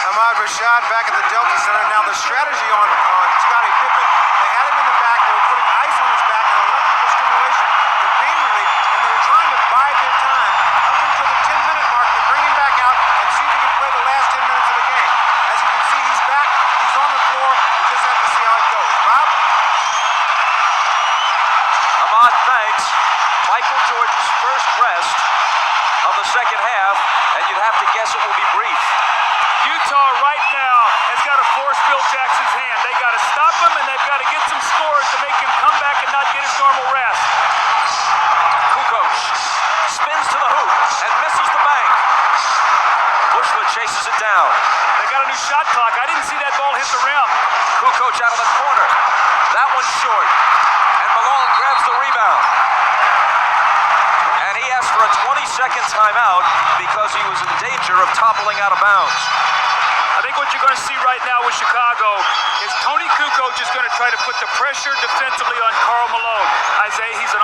Ahmad Rashad back at the Delta Center. Now the strategy on Scottie Pippen, they had him in the back, they were putting ice on his back and electrical stimulation for pain relief, and they were trying to bide their time up until the 10-minute mark to bring him back out and see if he could play the last 10 minutes of the game. As you can see, he's back, he's on the floor, we just have to see how it goes. Rob? Ahmad, thanks. Michael Jordan's first rest of the second half, and you'd have to guess it will be brief. Utah right now has got to force Phil Jackson's hand. They got to stop him, and they've got to get some scores to make him come back and not get his normal rest. Kukoc spins to the hoop and misses the bank. Bushler chases it down. They got a new shot clock. I didn't see that ball hit the rim. Kukoc out of the corner. That one's short. And Malone grabs the rebound. And he asked for a 20-second timeout because he was in danger of toppling out of bounds. I think what you're going to see right now with Chicago is Tony Kukoc is going to try to put the pressure defensively on Karl Malone. Isaiah, he's a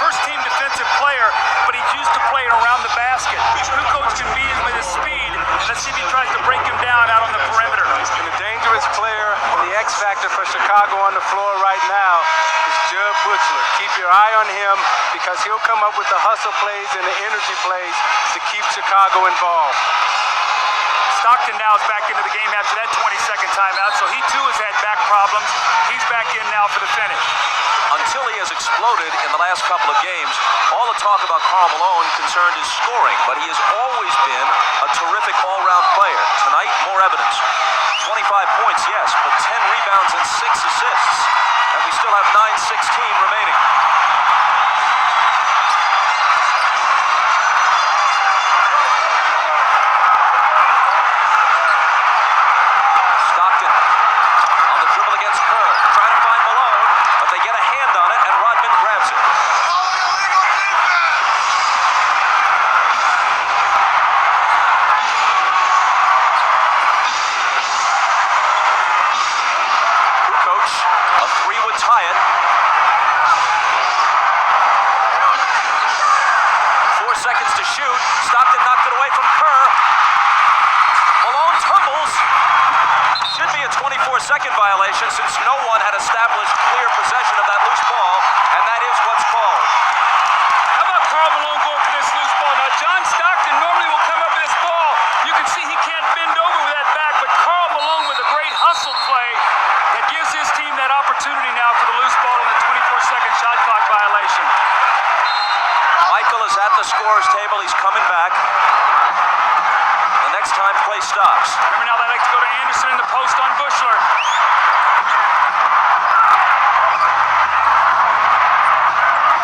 first-team defensive player, but he's used to playing around the basket. Kukoc can beat him with his speed, and let's see if he tries to break him down out on the perimeter. And the dangerous player and the X factor for Chicago on the floor right now is Jud Buchler. Keep your eye on him because he'll come up with the hustle plays and the energy plays to keep Chicago involved. Stockton now is back into the game after that 20-second timeout, so he too has had back problems. He's back in now for the finish. Until he has exploded in the last couple of games, all the talk about Karl Malone concerned his scoring, but he has always been a terrific all-round player. Tonight, more evidence. 25 points, yes, but 10 rebounds and 6 assists. And we still have 9:16 remaining. Stockton on the dribble against Kerr, trying to find Malone, but they get a hand on it, and Rodman grabs it. Kukoc, a three would tie it. 4 seconds to shoot. Stockton knocked it away from Kerr. Malone tumbles. Should be a 24-second violation since no one had established clear possession of that loose ball, and that is what's called. How about Karl Malone going for this loose ball? Now, John Stockton normally will come up with this ball. You can see he can't bend over with that back, but Karl Malone with a great hustle play that gives his team that opportunity now for the loose ball and the 24-second shot clock violation. Michael is at the scorer's table. He's coming back. The next time play stops. Remember now they like to go to Anderson in the post on Bushler.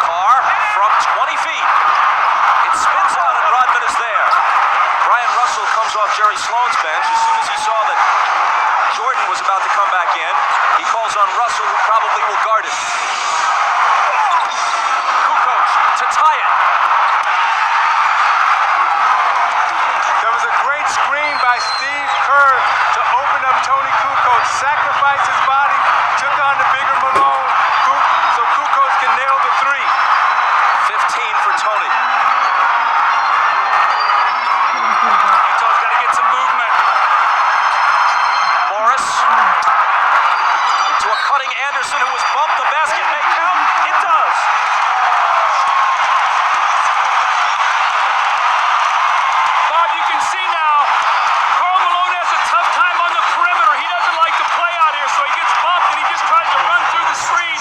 Carr from 20 feet. It spins out and Rodman is there. Brian Russell comes off Jerry Sloan's bench as soon as he saw that Jordan was about to come back in. He calls on Russell, who probably will guard him. Kukoc to tie it. There was a great screen by Steve Kerr to open up Tony Kukoc. Sacrificed his body, took on the bigger Malone, so Kukoc can nail the three. 15 for Tony. Utah's got to get some movement. Morris to a cutting Anderson, who was bumped. The basket may count. It does. Bob, you can see now, Karl Malone has a tough time on the perimeter. He doesn't like to play out here, so he gets bumped and he just tries to run through the screen.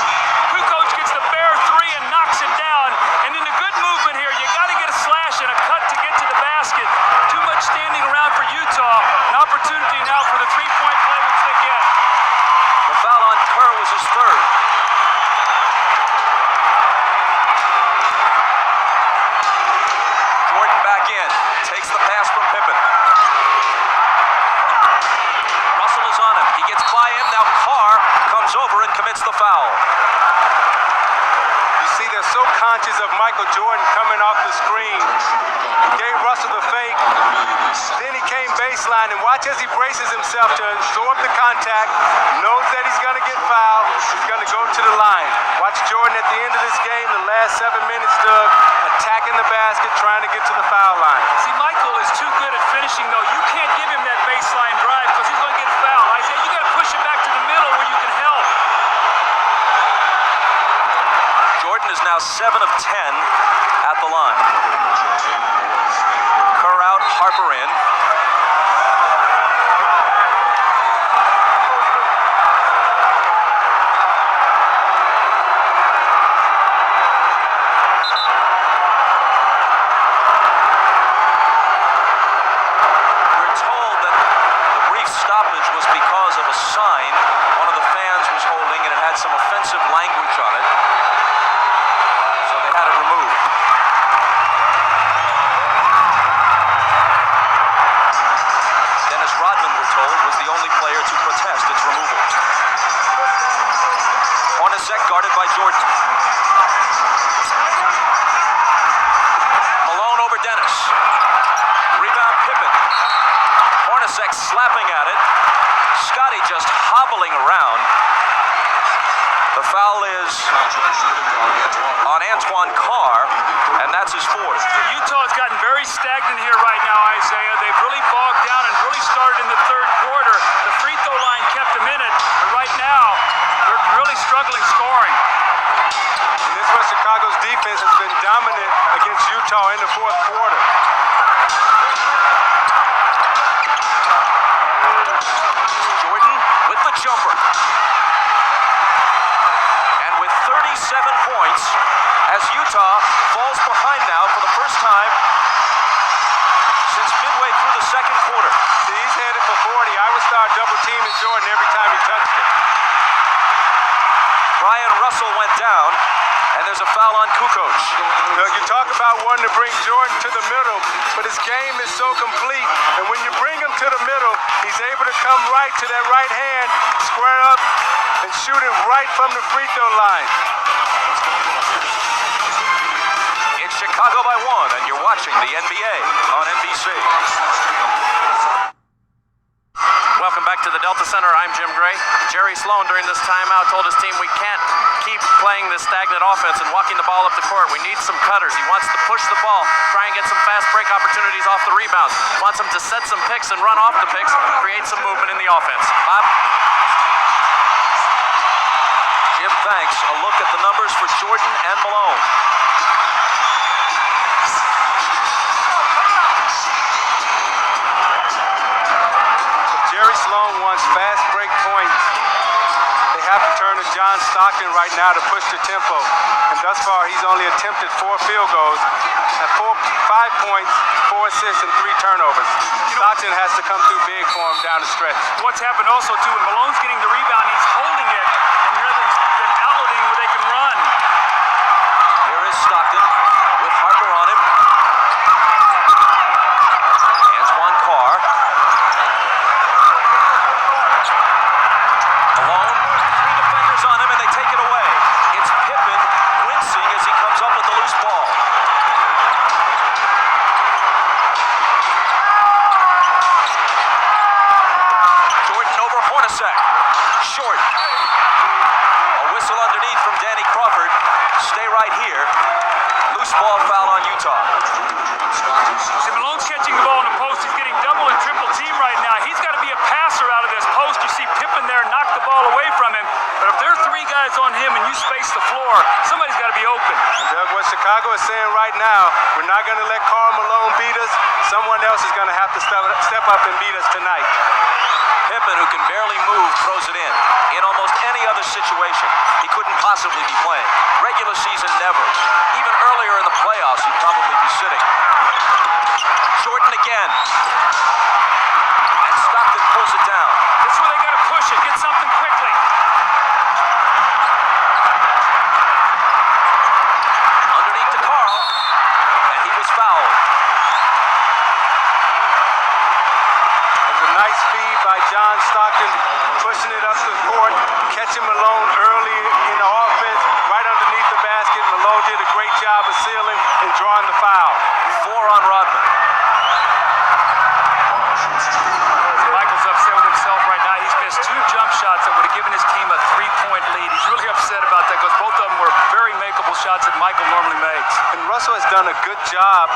Kukoc gets the bare three and knocks him down. And in the good movement here, you got to get a slash and a cut to get to the basket. Too much standing around for Utah. An opportunity now for the three-point play, which they get. The foul on Kerr was his third. Jordan back in. Takes the pass from Pippen. Russell is on him. He gets by him. Now Carr comes over and commits the foul. You see, they're so conscious of Michael Jordan coming off the screen. Gave Russell the fake. Then he came baseline, and watch as he braces himself to absorb the contact. Knows that he's going to get fouled. He's going to go to the line. Watch Jordan at the end of this game, the last 7 minutes, Doug, attacking the basket, trying to get to the foul line. See, Michael is too good at finishing, though. You can't give him that baseline drive because he's going to get fouled. I say you got to push him back to the middle where you can help. Jordan is now 7 of 10 at the line. Kerr out, Harper in. We're told that the brief stoppage was because of a sign one of the fans was holding, and it had some offensive language on it. So they had it removed. Dennis Rodman, we're told, was the only player to protest its removal. Hornacek guarded by Jordan. Malone over Dennis. Rebound Pippen. Hornacek slapping at it. Scotty just hobbling around. The foul is on Antoine Carr, and that's his fourth. Utah's gotten very stagnant here right now, Isaiah. They've really bogged down and really started in the third quarter. The free throw line kept them in it, but right now they're really struggling scoring. And this is where Chicago's defense has been dominant against Utah in the fourth quarter. Jordan with the jumper. And with 37 points, as Utah falls behind now for the first time since midway through the second quarter. See, he's headed for 40. I would start double teaming Jordan every time he touched it. Brian Russell went down, and there's a foul on Kukoc. Look, you talk about wanting to bring Jordan to the middle, but his game is so complete. And when you bring him to the middle, he's able to come right to that right hand, square up, and shoot it right from the free throw line. It's Chicago by 1, and you're watching the NBA on NBC. Welcome back to the Delta Center. I'm Jim Gray. Jerry Sloan during this timeout told his team we can't keep playing this stagnant offense and walking the ball up the court. We need some cutters. He wants to push the ball, try and get some fast break opportunities off the rebounds. Wants them to set some picks and run off the picks, create some movement in the offense. Bob? Jim, thanks. A look at the numbers for Jordan and Malone. Jerry Sloan wants fast break points. They have to turn to John Stockton right now to push the tempo. And thus far, he's only attempted 4 field goals at 5 points, 4 assists, and 3 turnovers. Stockton has to come through big for him down the stretch. What's happened also, too, when Malone's getting the rebound, he's holding it, and rather than outletting where they can run. Here is Stockton with Harper on him. Antoine Carr. space the floor, somebody's got to be open. And Doug, what Chicago is saying right now, we're not going to let Karl Malone beat us. Someone else is going to have to step up and beat us tonight. Pippen, who can barely move, throws it in. In almost any other situation, he couldn't possibly be playing. Regular season, never. Even earlier in the playoffs, he'd probably be sitting. Jordan again. And Stockton pulls it down. This is where they got to push it, get something quickly. Underneath to Karl, and he was fouled. It was a nice feed by John Stockton, pushing it up the court, catching Malone early in the offense, right underneath the basket. Malone did a great job of sealing and drawing the foul. 4 on Rodman. Michael's upset with himself right now. He's missed 2 jump shots that would have given his team a 3-point lead. He's really upset about that because both of them were very makeable shots that Michael normally makes. And Russell has done a good job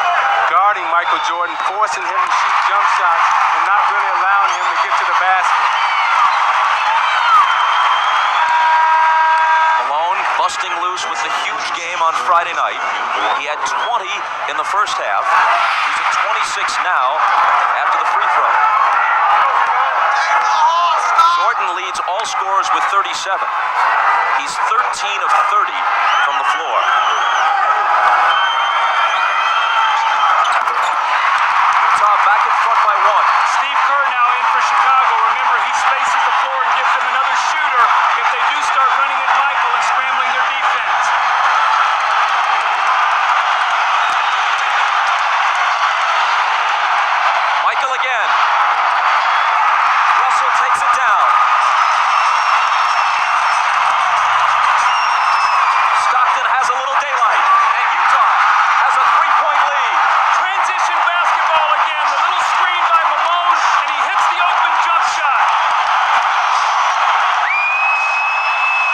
guarding Michael Jordan, forcing him to shoot jump shots and not really allowing him to get to the basket. Malone busting loose with the huge game on Friday night. He had 20 in the first half. He's at 26 now after the free throw. Jordan leads all scorers with 37. He's 13 of 30 from the floor. Utah back in front by 1. Steve Kerr now in for Chicago. Remember, he spaces the floor and gives them another shooter if they do start running at Michael and scrambling their defense. Michael again. Russell takes it down. Stockton has a little daylight, and Utah has a 3-point lead. Transition basketball again. The little screen by Malone, and he hits the open jump shot.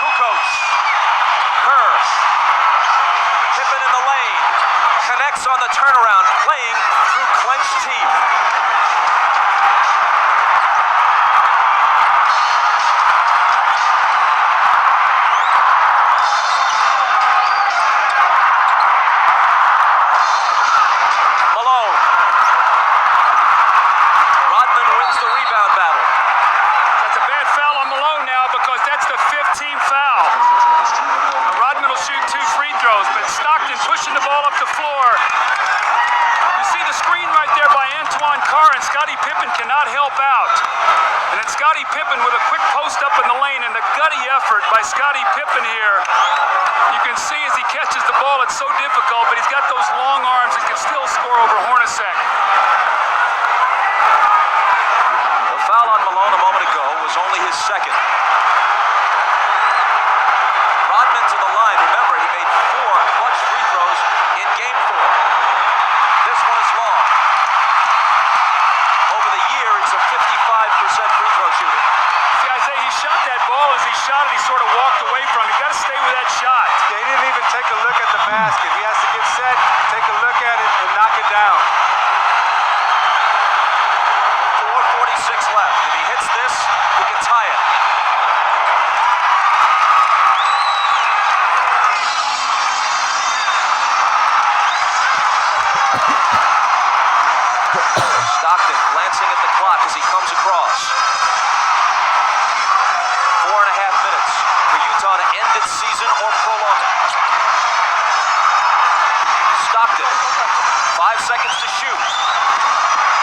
Kukoc. Kerr. Pippen in the lane. Connects on the turnaround, playing through clenched teeth. Malone. Rodman wins the rebound battle. That's a bad foul on Malone now because that's the 15th foul. Rodman will shoot 2 free throws, but Stockton pushing the ball up the floor. You see the screen right there by Antoine Carr, and Scottie Pippen cannot help out. And then Scottie Pippen with a quick post up in the lane, and the gutty effort by Scottie Pippen here. You can see as he catches the ball, it's so difficult, but he's got those long arms and can still score over Hornacek. The foul on Malone a moment ago was only his second. Rodman to the line. Remember, he made 4 clutch free throws in Game 4. This one is long. Over the year, he's a 55% free throw shooter. See, Isaiah, he shot that ball. As he shot it, he sort of walked away from it. You got to stay with that shot. They didn't even take a look at the basket. He has to get set, take a look at it, and knock it down. 4:46 left. If he hits this, he can tie it. Stockton glancing at the clock as he comes across. 4.5 minutes for Utah to end its season or prolong it. Stockton, 5 seconds to shoot.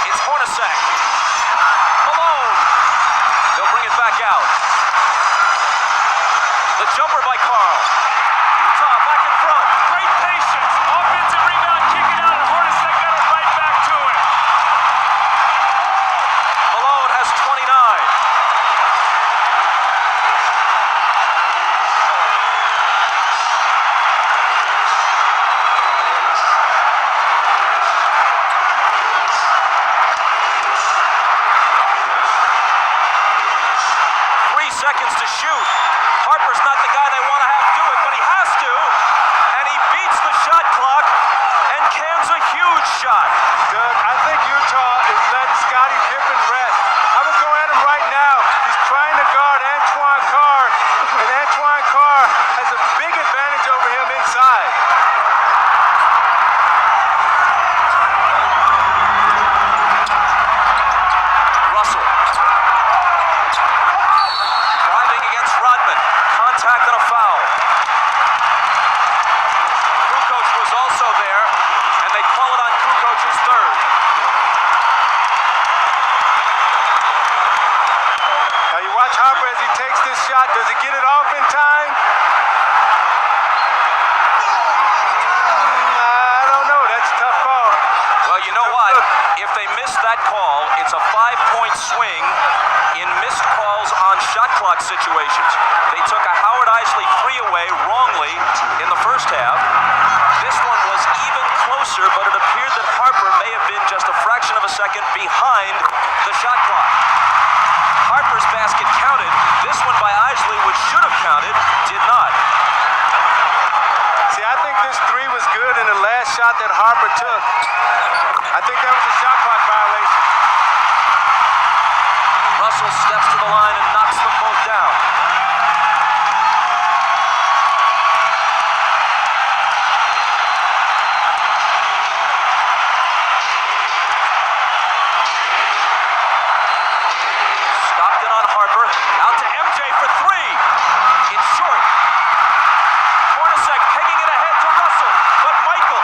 It's Hornacek. Malone. They'll bring it back out. The jumper by Karl. Utah back in front. Great patience. Offensive rebound, kick it out, and Hornacek got it right back to him. Malone has 29. Seconds to shoot. Harper's not the guy they want to have do it, but he has to. And he beats the shot clock and cans a huge shot. Doug, I think Utah is letting Scottie Pippen rest. I would go at him right now. He's trying to guard Antoine Carr, and Antoine Carr has a big makes this shot. Does he get it off in time? I don't know. That's a tough call. Well, you know what? If they miss that call, it's a 5-point swing in missed calls on shot clock situations. They took a Howard Isley 3 away wrongly in the first half. This one was even closer, but it appeared that Harper may have been just a fraction of a second behind the shot clock. Harper's basket counted. This one by Isley, which should have counted, did not. See, I think this 3 was good in the last shot that Harper took. I think that was a shot clock violation. Russell steps to the line and knocks them both down. Stockton on Harper. Out to MJ for 3. It's short. Hornacek pegging it ahead to Russell. But Michael,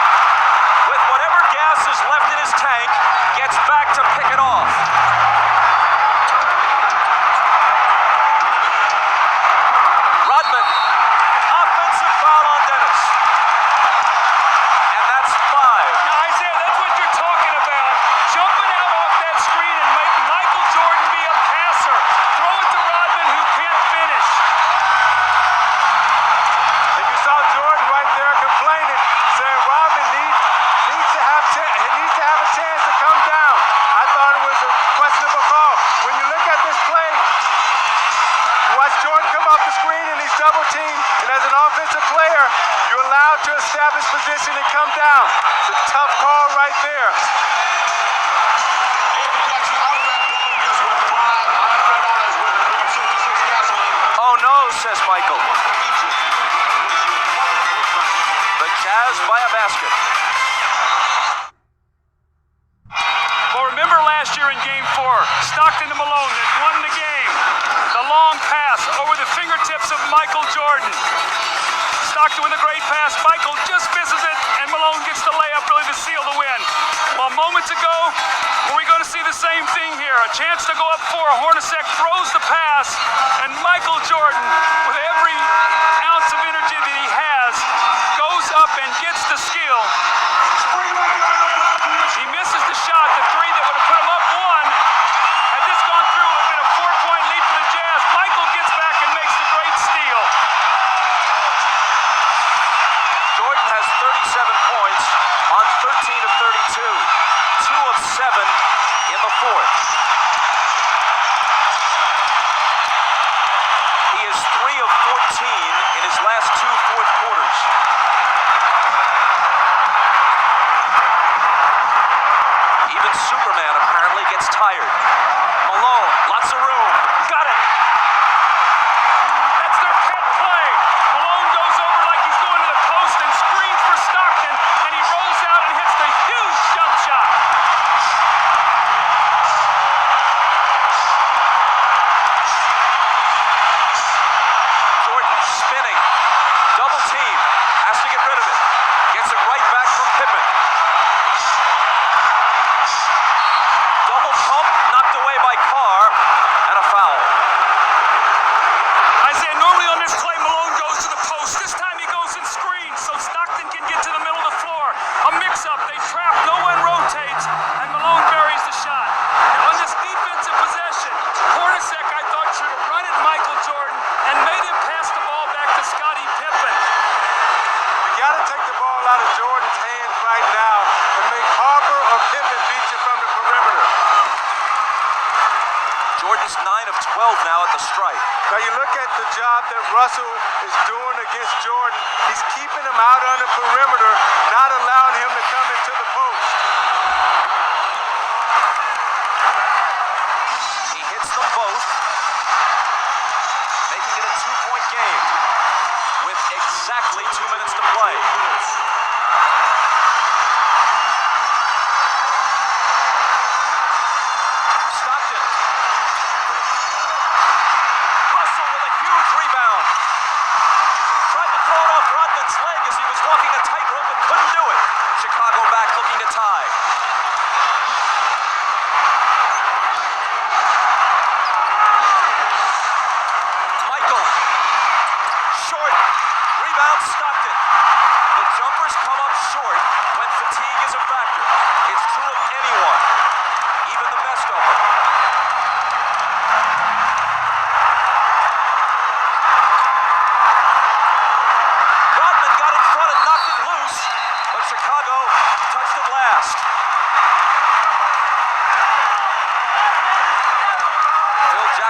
with whatever gas is left in his tank, gets back to pick it off. Rodman, offensive foul on Dennis. And that's 5. Now, Isaiah, that's what you're talking about. Jumping out off that screen and make Michael Jordan be a passer. Throw it to Rodman, who can't finish. And you saw Jordan right there complaining, saying Rodman needs to have a chance to come down. I thought it was a questionable call. When you look at this play, watch Jordan come off the screen and he's double teamed. And as an offensive player, you're allowed to establish position and come down. It's a tough call right there. Oh no, says Michael. The Jazz by a basket. Well, remember last year in Game 4, Stockton to Malone that won the game. The long pass over the fingertips of Michael Jordan. Stockton with a great pass. Michael just misses it, and Malone gets the layup really to seal the win. Well, moments ago, were we going to see the same thing here? A chance to go up 4. Hornacek throws the pass, and Michael Jordan, with every ounce of energy that he has, goes up and gets the steal. He misses the shot, the 3 that would have put him up 1. Had this gone through, it would have been a 4-point lead for the Jazz. Michael gets back and makes the great steal. Jordan has 37 points on 13 of 32. 2 of 7 in the fourth. He is 3 of 14 in his last 2 fourth quarters. Even Superman apparently gets tired. Malone, lots of room. Got it. That's their pet play. Malone goes over like he's going to the post and screens for Stockton, and he rolls out and hits the huge jump shot. Jordan spinning. Double team. Has to get rid of it. Gets it right back from Pippen. Double pump. Knocked away by Carr. And a foul. Isaiah, normally on this play, Malone goes to the post. This time he goes and screens so Stockton can get to the middle of the floor. A mix-up. They trap. No one rotates, and Malone buries the shot. And on this defensive possession, Hornacek, I thought, should have run at Michael Jordan and made him pass the ball back to Scottie Pippen. You got to take the ball out of Jordan's hands right now and make Harper or Pippen beat you from the perimeter. Jordan's 9 of 12 now at the stripe. Now you look at the job that Russell is doing against Jordan. He's keeping him out on the perimeter, not allowing him to come into the post. He hits them both, making it a 2-point game with exactly 2 minutes to play. Stockton. Russell with a huge rebound. Tried to throw it off Rodman's leg as he was walking a tightrope and couldn't do it. Chicago back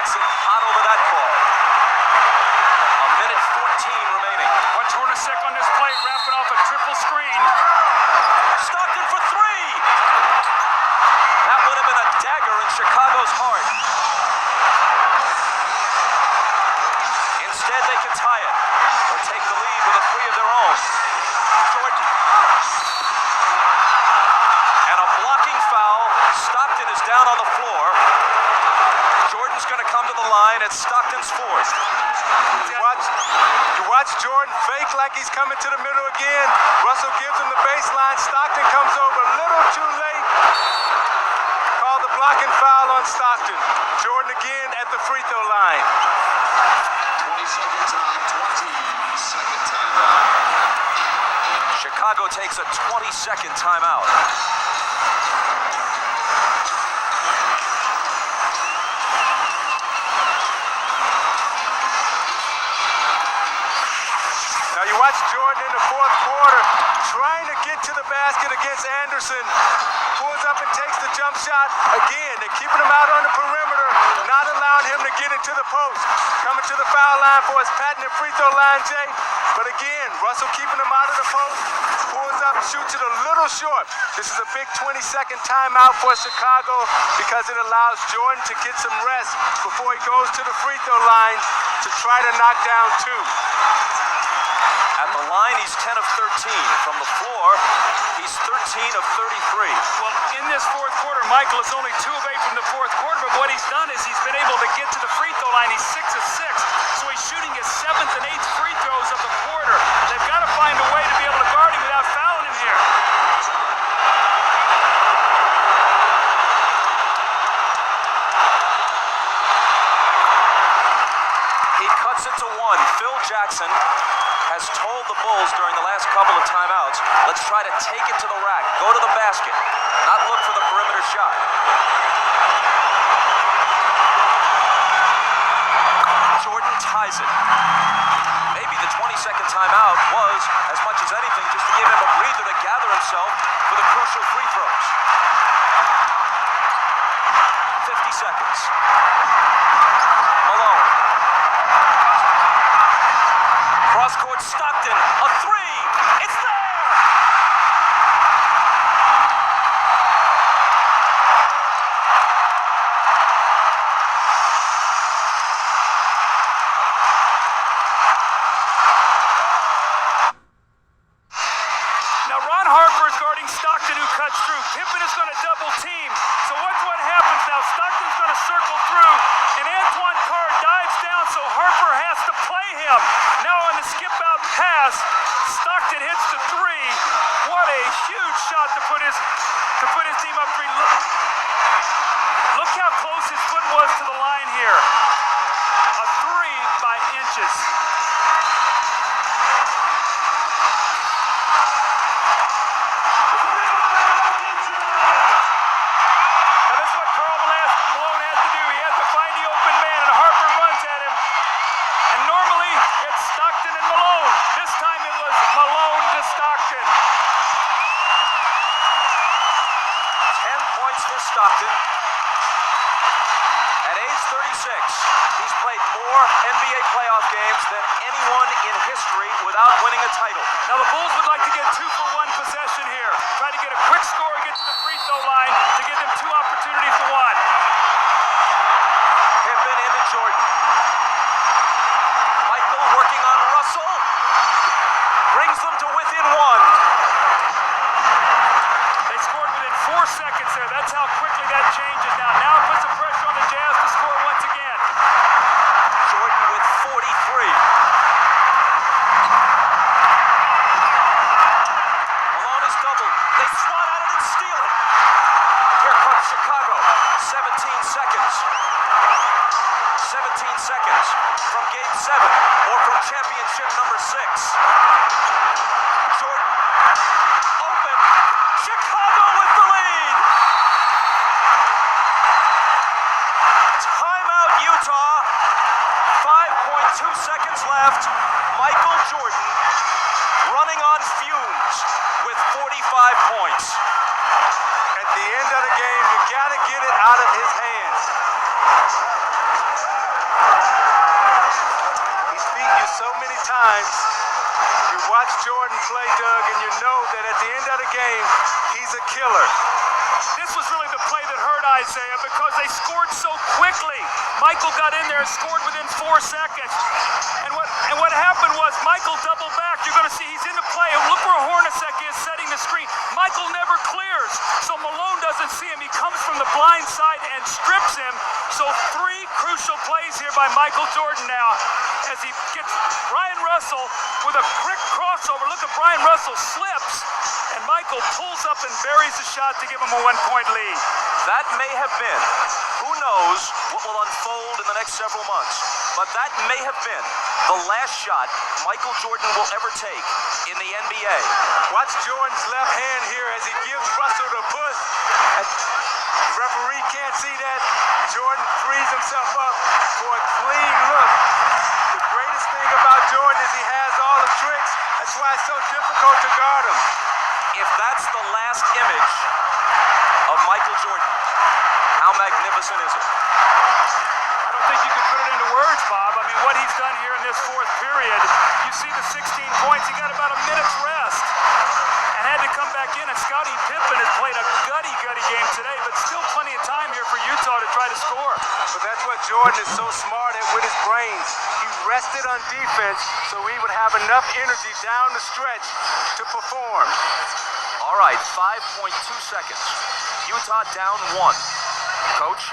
Jackson hot over that call. A minute 14 remaining. Watch Hornacek on this play, wrapping off a triple screen. Stockton for three. That would have been a dagger in Chicago's heart. Instead, they can tie it or take the lead with a three of their own. Jordan. And a blocking foul. Stockton is down on the floor. Jordan's going to come to the line at Stockton's fourth. You watch Jordan fake like he's coming to the middle again. Russell gives him the baseline. Stockton comes over a little too late. Called the blocking foul on Stockton. Jordan again at the free throw line. 20-second time, 20-second timeout. Chicago takes a 20-second timeout. Now you watch Jordan in the fourth quarter trying to get to the basket against Anderson. Pulls up and takes the jump shot. Again, they're keeping him out on the perimeter, not allowing him to get into the post. Coming to the foul line for his patented free throw line, Jay. But again, Russell keeping him out of the post. Pulls up, shoots it a little short. This is a big 20-second timeout for Chicago because it allows Jordan to get some rest before he goes to the free throw line to try to knock down two. At the line, he's 10 of 13. From the floor, he's 13 of 33. Well, in this fourth quarter, Michael is only 2 of 8 from the fourth quarter, but what he's done is he's been able to get to the free throw line. He's 6 of 6, so he's shooting his 7th and 8th free throws of the quarter. They've got to find a way to be able to guard him without fouling him here. He cuts it to one. Phil Jackson has told the Bulls during the last couple of timeouts, let's try to take it to the rack, go to the basket, not look for the perimeter shot. Jordan ties it. Maybe the 20-second timeout was, as much as anything, just to give him a breather to gather himself for the crucial free throws. 50 seconds. Malone. Cross-court Stockton, a three, it's there! Now Ron Harper is guarding Stockton, who cuts through. Pippen is going to double team. So watch what happens now. Stockton's going to circle through, and Antoine Carr dives down, so Harper has to play him. Now on the skip-out pass, Stockton hits the three. What a huge shot to put his team up three. Look how close his foot was to the line here. A three by inches. Now this is what Karl Malone has to do. He has to find the open man, and Harper runs at him. And normally it's Stockton and Malone. This time it was Malone to Stockton. 10 points for Stockton. At age 36, he's played more NBA playoff games than anyone in history without winning a title. Now the Bulls would like to get 2-for-1 possession here. Try to get a quick score, get to the free throw line to give them 2 opportunities to 1. Pippen into Jordan. Michael working on Russell. Brings them to within 1. They scored within 4 seconds there. That's how quickly that changes now. Now it puts the pressure on the Jazz to score once again. Jordan with 43. Malone is doubled. They swat at it and steal it. Here comes Chicago. 17 seconds. 17 seconds from game 7 or from championship number 6. Jordan open. Chicago with the lead. Timeout Utah. 5.2 seconds left. Michael Jordan running on fumes with 45 points. At the end of the game, you got to get it out of his hands. times you watch Jordan play, Doug, and you know that at the end of the game, he's a killer. This was really the play that hurt Isaiah because they scored so quickly. Michael got in there and scored within 4 seconds. And what happened was Michael doubled back. You're going to see he's in the play. Look where Hornacek is setting the screen. Michael never clears, so Malone doesn't see him. He comes from the blind side and strips him. So 3 crucial plays here by Michael Jordan now as he gets Brian Russell with a quick crossover. Look at Brian Russell slips, and Michael pulls up and buries the shot to give him a 1-point lead. That may have been, who knows what will unfold in the next several months, but that may have been the last shot Michael Jordan will ever take in the NBA. Watch Jordan's left hand here as he gives Russell the push. The referee can't see that. Jordan frees himself up for a clean look. The greatest thing about Jordan is he has all the tricks. That's why it's so difficult to guard him. If that's the last image of Michael Jordan, how magnificent is it? I don't think you can put it into words, Bob. I mean, what he's done here in this 4th period, you see the 16 points. He got about a minute's rest and had to come back in. And Scottie Pippen has played a gutty game today, but still plenty of time here for Utah to try to score. But that's what Jordan is so smart at with his brains. He rested on defense so he would have enough energy down the stretch to perform. All right, 5.2 seconds. Utah down 1. Coach?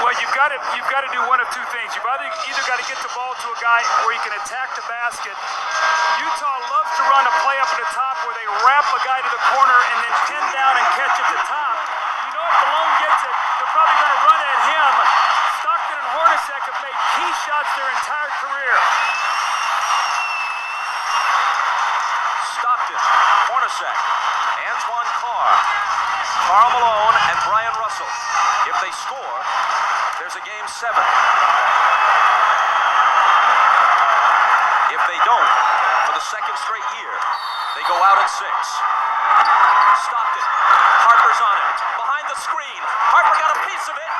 Well, you've got to do one of 2 things. You've either got to get the ball to a guy where he can attack the basket. Utah loves to run a play up at the top where they wrap a guy to the corner and then pin down and catch at the top. You know, if Malone gets it, they're probably going to run at him. Stockton and Hornacek have made key shots their entire career. Stockton, Hornacek, Antoine Carr, Karl Malone, and Brian Russell. If they score, there's a game 7. If they don't, for the 2nd straight year, they go out in 6. Stockton, Harper's on it. Behind the screen, Harper got a piece of it.